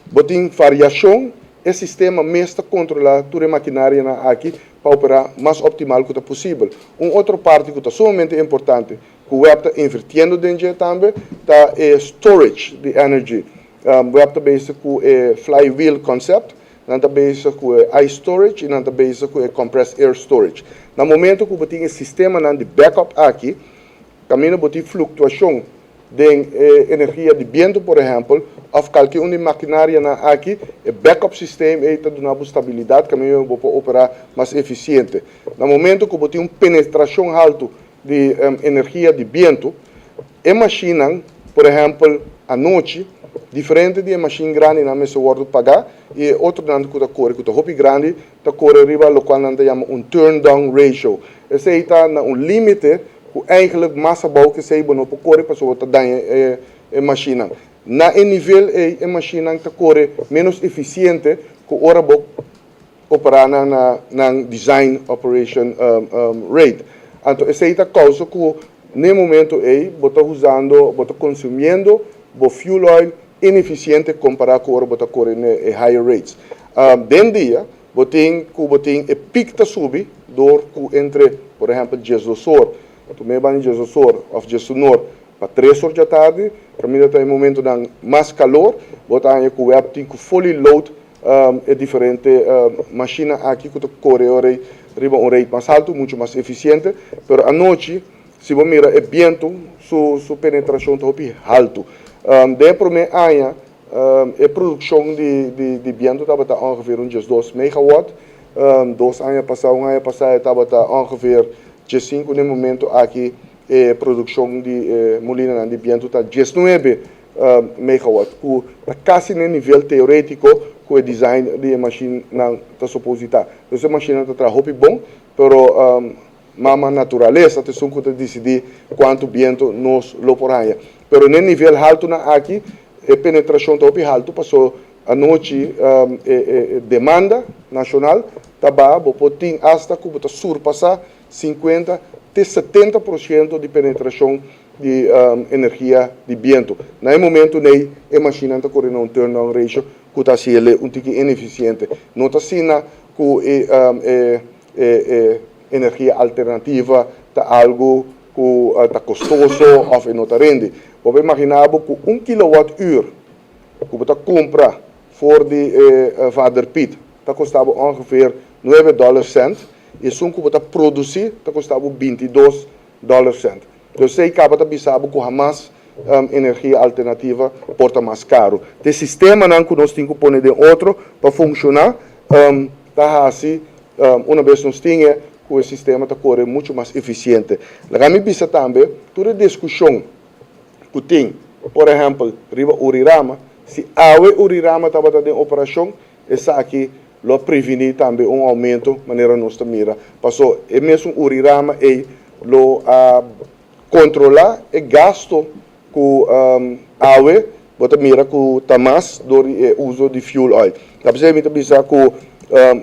botem variação, esse sistema mesmo controla toda a maquinária aqui para operar mais optimal que possível. Outra parte que é sumamente importante, que o web está invertindo dentro também, está storage de energy. O web está basic com flywheel concept, não está basic com ice storage e não está basic com compressed air storage. No momento que você tem esse sistema de backup aqui, caminho você tem flutuação de energia de vento, por exemplo, ou qualquer maquinária aqui, o backup sistema está dando estabilidade, caminho para operar mais eficiente. No momento que você tem uma penetração alta de energia de vento, a máquina, por exemplo, à noite, diferente de máquina grande na mesa de pagar, e outro nando que está corre, que está hopi grande, está corre arriba, o qual nós chamamos turn down ratio. Esse está na limite que eigenlijk massa bouw que sei bono para correr para sua tadanha a máquina. Na nível a máquina está corre menos eficiente que ora bo operar na design operation rate. Então essa é a causa que no momento bota usando, bota consumindo bo fuel oil ineficiente comparado com ora bota corre em higher rates. Den dia botem a pico subir door entre, por exemplo, Jesus tu me van Jesus of Jesus Nor para 3 horas da tarde, para mim está em momento de mais calor, botar aí que o web tem que fully load é diferente máquina aqui que corre riba rate mais alto, muito mais eficiente, pero à noite se você mira é vento, sua penetração está bem alto. De primeiro ano a produção de vento estava ongeveer uns 2 megawatt, 2 anos passado estava ongeveer 5 no momento aqui a produção de molina de vento está 19 megawatt, que está quase no nível teórico que o design de máquina está supositado. Então essa máquina está trabalhando bom, pero a natureza tem que decidir quanto vento nos loporaya. Pero no nível alto aqui a penetração está bem alto, passou a noite demanda nacional está bom, até que surpassar 50 até 70% de penetração de energia de viento. No momento, a máquina está correndo um turn-down ratio que está sendo um pouco ineficiente. Não está sendo que energia alternativa está algo que está custoso ou não está rende. Vamos imaginar que 1 kWh que você compra voor de Vaderpiet, dat custava ongeveer $9 e se que você produzir, dat custava $22. Dus zij acaba de bisabo que mais energia alternativa porta mais caro. O sistema não que nós temos que pôr de outro para funcionar, tá assim, uma vez nós tínhamos que o sistema está correndo muito mais eficiente. Lá me bisa também toda a discussão que tem, por exemplo, riba Urirama, se a Urirama estava em operação, essa aqui lo prevenir também aumento maneira nossa mira. Passou é mesmo Urirama e lo controlar e gasto com água, bota mira com tamas do uso de fuel oil. Dat betekent dat bisa que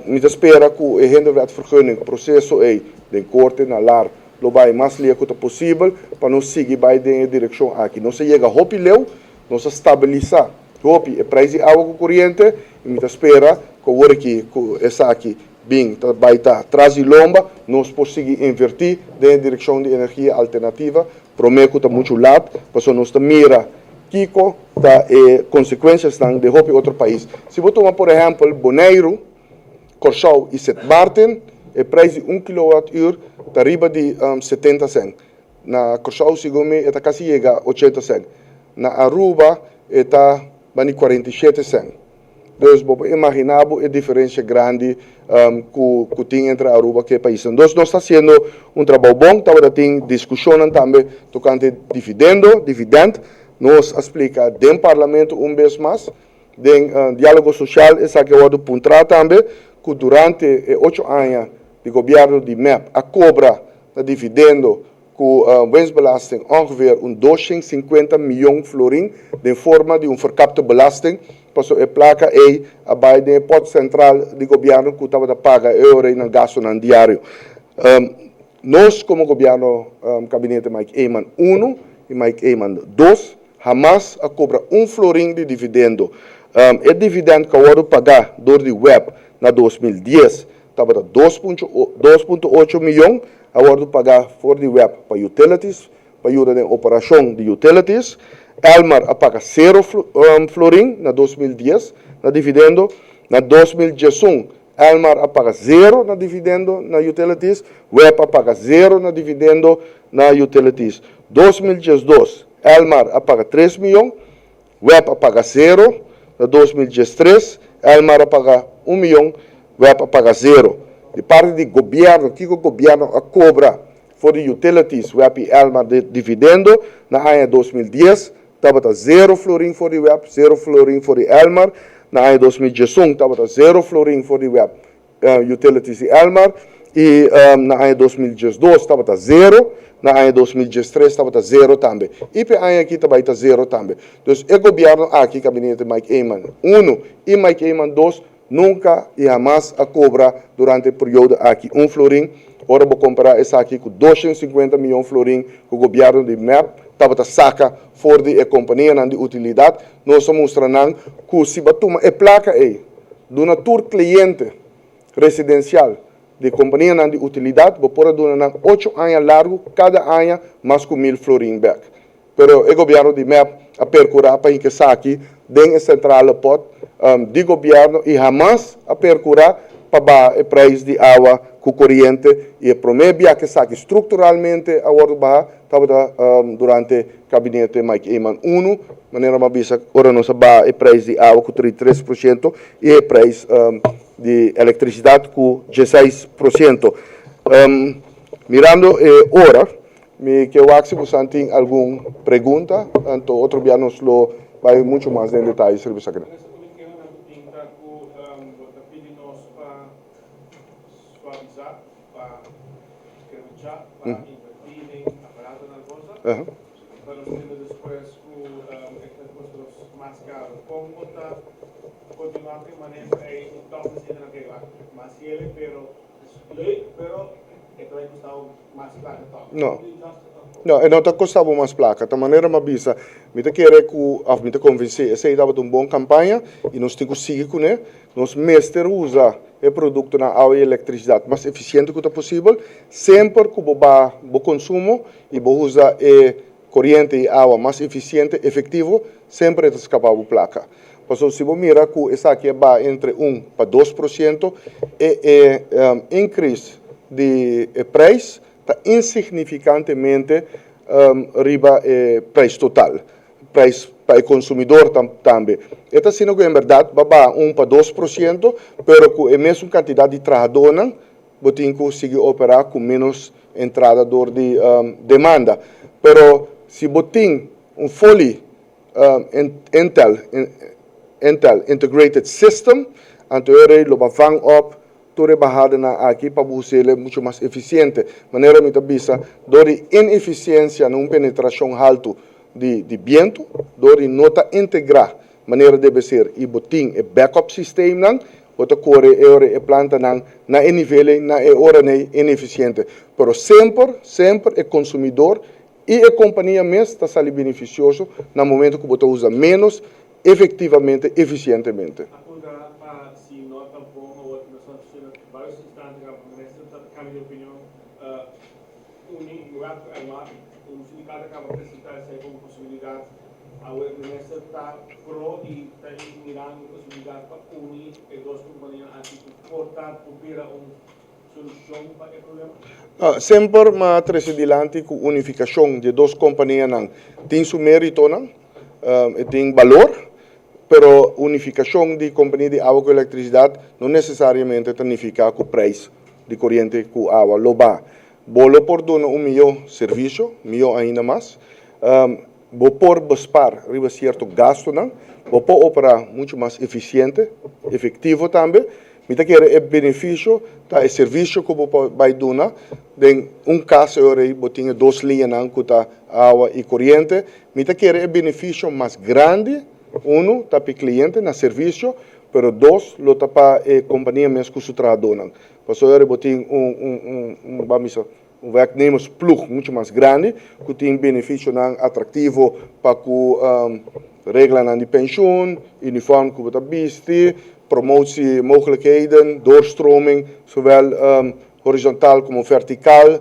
me espera que a gente vai vergunning processo é de corte na lar lo vai mais leco possível para nós seguir vai em direção aqui. Não se chega a hopi leu, não se estabilizar. Hopi é preço de água corrente e me espera que o que essa aqui bem vai estar atrás de lomba, nós conseguir invertir em direção de energia alternativa. Prometo que está muito lado, para nós mira Kiko, tá consequências de hopi outro país. Se você tomar, por exemplo, Bonaire, Curaçao e Sint Maarten, o preço de 1 kWh está arriba de 70 cents. Na Curaçao, segundo está quase chega a 80 cents. Na Aruba, está de 47 cents. Então, você imaginar a diferença grande que tem entre a Aruba e o país. Então, nós estamos fazendo trabalho bom, estamos tendo discussão também tocante dividendo. Nós explicamos dentro do parlamento vez mais, dentro diálogo social, essa que eu vou apontar também, que durante 8 anos do governo de MEP, a cobra de dividendo com winstbelasting ongeveer 250 miljoen florin, de forma de verkapte belasting, passo a placa é abai de pot central do governo que estava a pagar euro no gasto no diário. Nós, como governo, gabinete Mike Eman 1 e Mike Eman 2, jamais a cobra florin de dividendo. O dividendo que eu vou pagar do web na 2010 estava a 2,8 milhões, eu vou pagar for the web para utilities, para ajuda na operação de utilities. Elmar a paga 0 florin na 2010 na dividendo. Na 2011, Elmar a paga 0 na dividendo na utilities. Web a paga 0 na dividendo na utilities. 2012, Elmar a paga 3 milhões. Web a paga 0. Na 2013, Elmar a paga 1 milhão. Web a paga 0. De parte do governo, que o governo a cobra for the utilities, web e Elmar de dividendo, na ano 2010, estava a 0 florin for the web, 0 florin for the Elmar. Na ano 2011, estava a 0 florin for the web, utilities e Elmar. E na ano 2012, estava a 0. Na ano 2013, estava a 0 também. E para ano aqui, estava a 0 também. Então, o governo aqui, gabinete Mike Eman 1 e Mike Eman 2, nunca e jamais a cobra durante o período aqui 1 florin. Ora vou comprar essa aqui com 250 milhões de florin que o governo de MEP estava a sacar fora da companhia de utilidade. Nós estamos mostrando que se batuma a placa aí do natur cliente residencial de companhia de utilidade, vou pôr durante 8 anos largo, cada ano mais que 1.000 florin back. Pero o governo de MEP a percurar para que aqui dentro da central pot de governo e jamais a percurar para o preço de água com corrente e promedia que saque estruturalmente a ordem estava durante o gabinete Mike Eman 1, maneira mais bisa ora não sabe o preço de água com 33% e o preço de eletricidade com 16%. Mirando ora, me que eu acho que você tem alguma pergunta, então outro dia nos lo vai muito mais em detalhes sobre isso aqui. Para invertir em aparato na bolsa, para os depois custos mais caros. Como está continuando permanente aí, estamos fazendo naquela, mas ele, pero que vai custar mais placa tal. Não. Não, não está custando mais placa. Da maneira mais bisa, me te querer que, me te convencer, essa é uma boa campanha e nós temos que seguir com ele. Nós mestre usa o produto na água e eletricidade mais eficiente que possível, sempre que o consumo e usa corrente e água mais eficiente, efetivo, sempre é escapar a placa. Então, se você mira que essa aqui vai entre 1 para 2%, increase de preço está insignificantemente riba preço total, preço para o consumidor também. Esta sino que em verdade vai 1 para 2%, pero com a mesma quantidade de trabalhadores, você consegue operar com menos entrada de demanda. Pero se você tem fully Intel Integrated System, então lo vai up toda barrada aqui para você ser muito mais eficiente. Maneira muito bisa, dori ineficiência numa penetração alta de viento, dori nota integrar maneira deve ser e botin e backup system nan, bota corre e planta nan na nível na hora ineficiente. Pero sempre o consumidor e a companhia mesmo está sendo beneficioso no momento que você usa menos efetivamente, eficientemente. Cambio de opinião, o sindicato acaba de apresentar essa como possibilidade, a ministra está pro e está mirando a possibilidade para unir as duas companhias assim que portar para uma solução para o problema? Sempre ma trece dilante com unificação de duas companhias tem seu mérito, tem valor, pero unificação de companhia de água e eletricidade não necessariamente significa que o preço de corrente com água loba. Bolo por dar melhor serviço, melhor ainda mais. Vou por bespar riba certo gasto, vou por operar muito mais eficiente, efetivo também. Me tá querer o benefício da serviço que vou vai dar. Em caso eu botinha 2 linhas com água e corrente. Me tá querer o benefício mais grande, tá para o cliente na serviço, pero 2 lo tá para a companhia mesmo que o trabalhador. Pastor botin werknemersplug muito mais grande, que tem benefício atrativo para que regelen de pensioen, uniform que você viste, promotiemogelijkheden, doorstroming, zowel horizontal como vertical.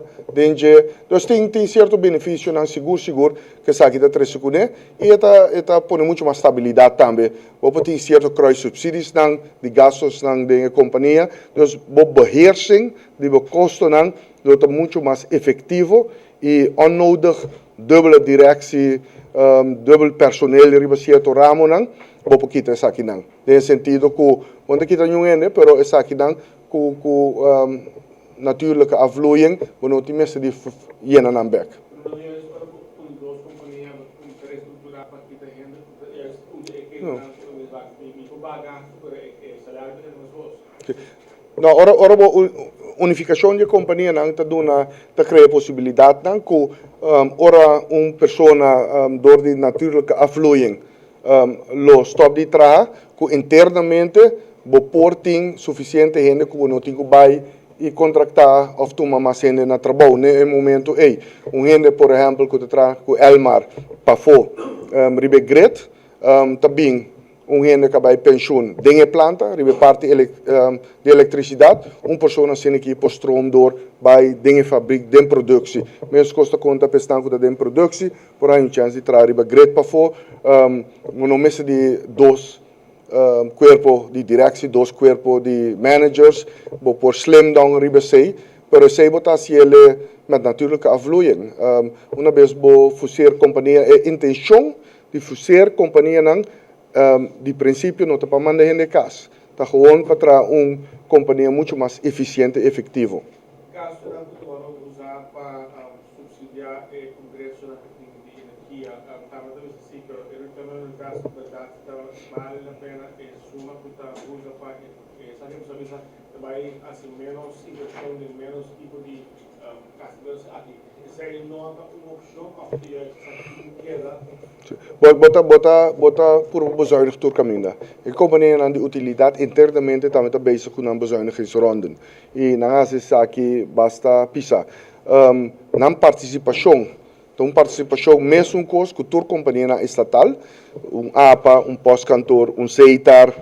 Dus tem certo benefício seguro que sabe da trecune e está põe muito mais estabilidade também. Você tem certo kruissubsidies de gastos da companhia, dus a beheersing de kosten wordt muito mais efetivo e onnodig dubbele directie, dubbel personeel riba certo ramo vou kita essa aqui não. Nesse sentido que onde kita não pero essa aqui não natuurlijke afvloeiing, maar ook die mensen die jenen aan bek. Nou, ora unificação de companhia não está dando, está criando possibilidade não que ora persona door die natuurlijke afvloeiing lo stop de trabalhar, que internamente bo porting suficiente gente que não tem que vai e contratar of tomar mais gente na trabalho no momento gente por exemplo que tra com Elmar pafo ribe gret também gente que vai pensioen dinge planta ribe parte de eletricidade pessoa sem aqui por stroom door bij dinge fabriek den productie menos costa conta pestanco da den productie por aí chance de tra ribe gret pafo não messe de dos cuerpo de directie, 2 cuerpo de managers, por slim down ribe sei, pero sei botar se ele met natuurlijke afvloeiing. Uma vez bo fuser companhia intenção de fuser companhia de princípio não tá para mandar gente casa, tá gewoon para companhia muito mais eficiente e efetivo. Caso não usar para subsidiar o Congresso de Energia, estava dando esse ciclo, ele também no caso da vale la pena suma puta usa para sabemos saber vai assim menos inversão de menos tipo de customers aqui. Isso aí não é uma opção porque queda. Bota por bezuinigd door caminda. Ik kom wanneer aan de utiliteit internamente também está bezig com een bezuinigingsronde. E na aqui basta pisa. Na participação, então participação mesmo com a tour companhia estatal, APA, pós-cantor, CEITAR,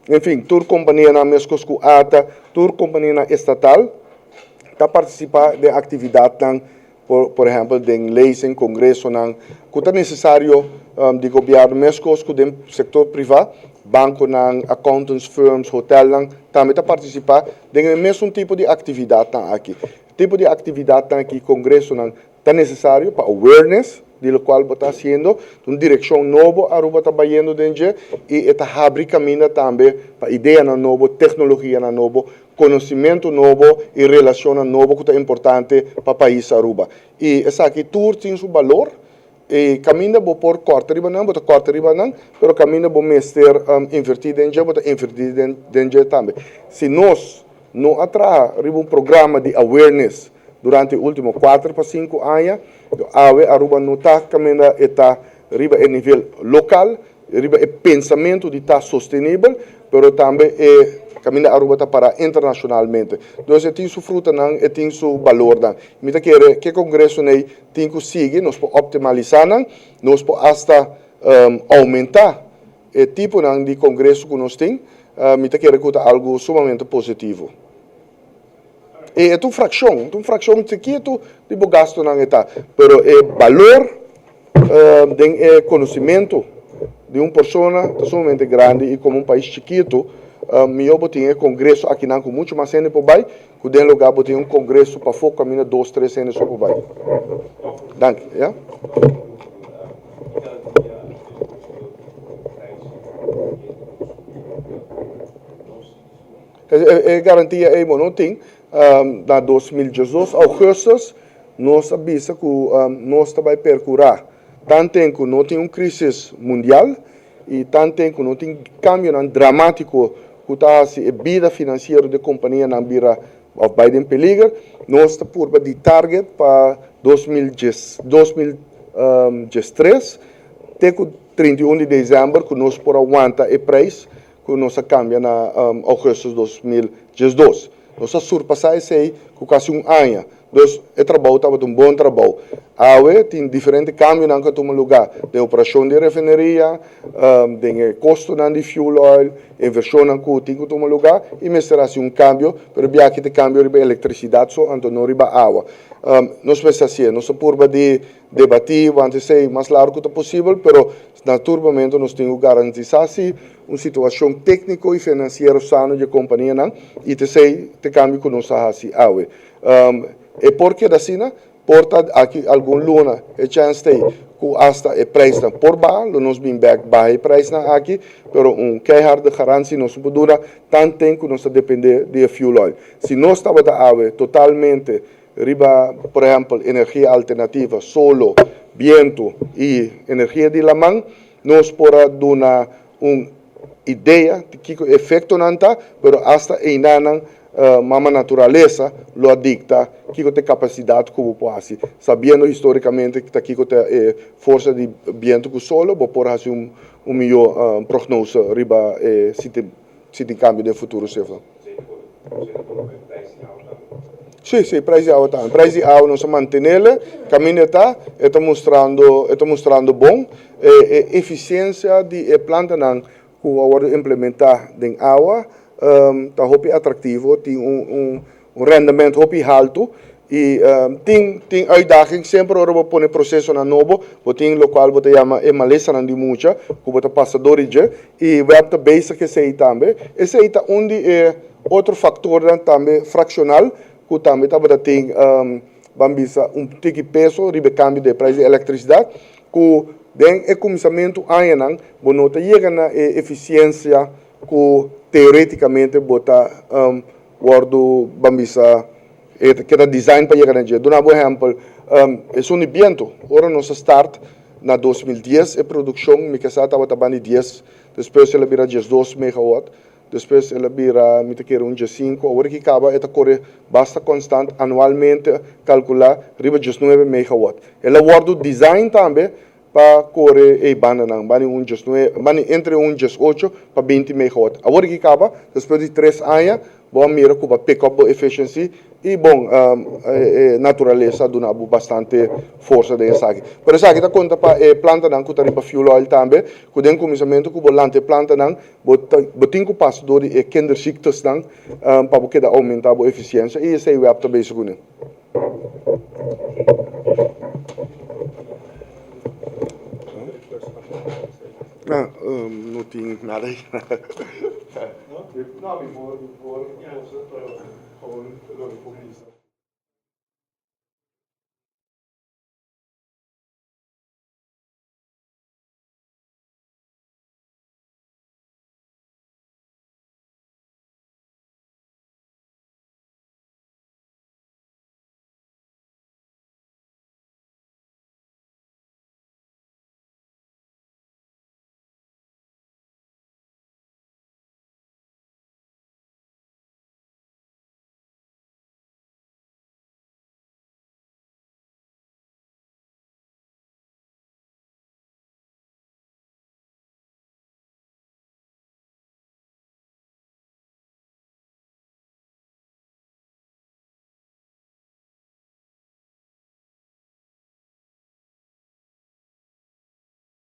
enfim, tour companhia na mesmo com ATA, tour companhia estatal, está participar de atividade por exemplo, de leis em congresso, que é necessário de governo, mesmo com o setor privado, banco, accountants, firms, hotel, também está participar de mesmo tipo de atividade aqui. Tipo de atividade aqui, congresso, está necessário para awareness, de qual está fazendo, uma direção nova, Aruba está trabalhando dentro, e está abrindo caminho também para ideia nova, tecnologia nova, conhecimento novo e relação novo que é importante para o país Aruba. E essa aqui tudo tem seu valor e caminha por corte riba não, bota corte riba não, mas caminha por mestre invertir dentro, bota invertir dentro também. Se nós não atrair um programa de awareness durante os últimos 4 para 5 anos, Aruba não está caminhando está riba em nível local, riba é pensamento de estar sustentável, mas também caminha Aruba para internacionalmente. Então, tem sua fruta e tem seu valor. Então, que o Congresso tem que seguir, nós podemos optimizar, nós podemos até aumentar o tipo de Congresso que nós temos. Então, que é algo sumamente positivo. E é uma fração chiquito de gasto não está, mas o valor de conhecimento de uma pessoa é sumamente grande e como um país chiquito, eu tinha congresso aqui com muito mais gente por baixo, que tem lugar eu tinha congresso para foco caminha 2, 3 cenas por baixo. Danke, ja? É garantia aí, não tem. Na 2018, agosto, nós avisa que nós vai percurar tanto que não tem uma crise mundial e tanto que não tem cambio dramático que está a vida financeira da companhia na bira of Biden peligro, nós está por de target para 2013 até o 31 de dezembro que nós por aguanta o preço que nós cambia na agosto de 2012. Nós surpassar isso aí com quase ano. Então, o trabalho estava um bom trabalho. Tem diferentes câmbios em cada lugar. De operação de refinaria, de custo de fuel oil, inversão em cada lugar. E mesmo um câmbio, pero bem que câmbio de eletricidade, então não riba água. Nós pensamos assim, nós por de debater, vamos ser mais largo que possível, pero naturalmente nós temos que garantizar uma situação técnica e financeira sana da companhia e te câmbio que nós fazemos água. E porque da China, porta aqui algum luna, e chance tem que hasta o preço por baixo, nós vim back o preço aqui, pero quejar de garantia nós podemos tanto tempo que nós depender de fuel oil. Se nós estamos da água totalmente riba, por exemplo, energia alternativa, solo, viento e energia de lamang, nós podemos dar uma ideia de que o efeito não está, mas hasta ainda mama natureza lo dicta que tem capacidade como pode sabendo historicamente que aqui tem força de vento que solo vou por fazer melhor prognose riba se tem câmbio de futuro se Sim, preço alto. Preço alto nós mantenê-lo, caminho está mostrando bom, eficiência de planta não que agora implementar em água está atrativo, tem rendimento alto e tem uitdaging sempre para pôr processo na novo, tem local que chama maleza de mucha, que bota passadores e vai para base que sei também. Esse aí tá onde outro fator também fraccional que também tá tem bambisa tique peso ribe câmbio de preço de eletricidade que den começamento ainda não chega na eficiência que teoreticamente bota guardo bambisa que era design para chegar a dia. Dona por exemplo, é um evento, ora nós start na 2010 a produção me que estava também 10 depois ela vira just 2 megawatt, depois ela vira, me quer um just 5, agora que acaba, ela corre basta constante, anualmente, calcular, riba just 9 megawatt. Ela guarda o design também, para correr e banana, entre um just 8 para 20 megawatt. Agora que acaba, depois de 3 anos, vamos mirar com a pick-up efficiency e bom, natureza dona bastante força dessa aqui. Por isso aqui está conta para planta não que está para fuel oil também, que tem começamento que volante planta não, botinho passo do e kinderziektes não, para que aumentar a eficiência e isso é o apto basic né. Não tem nada aí. Não,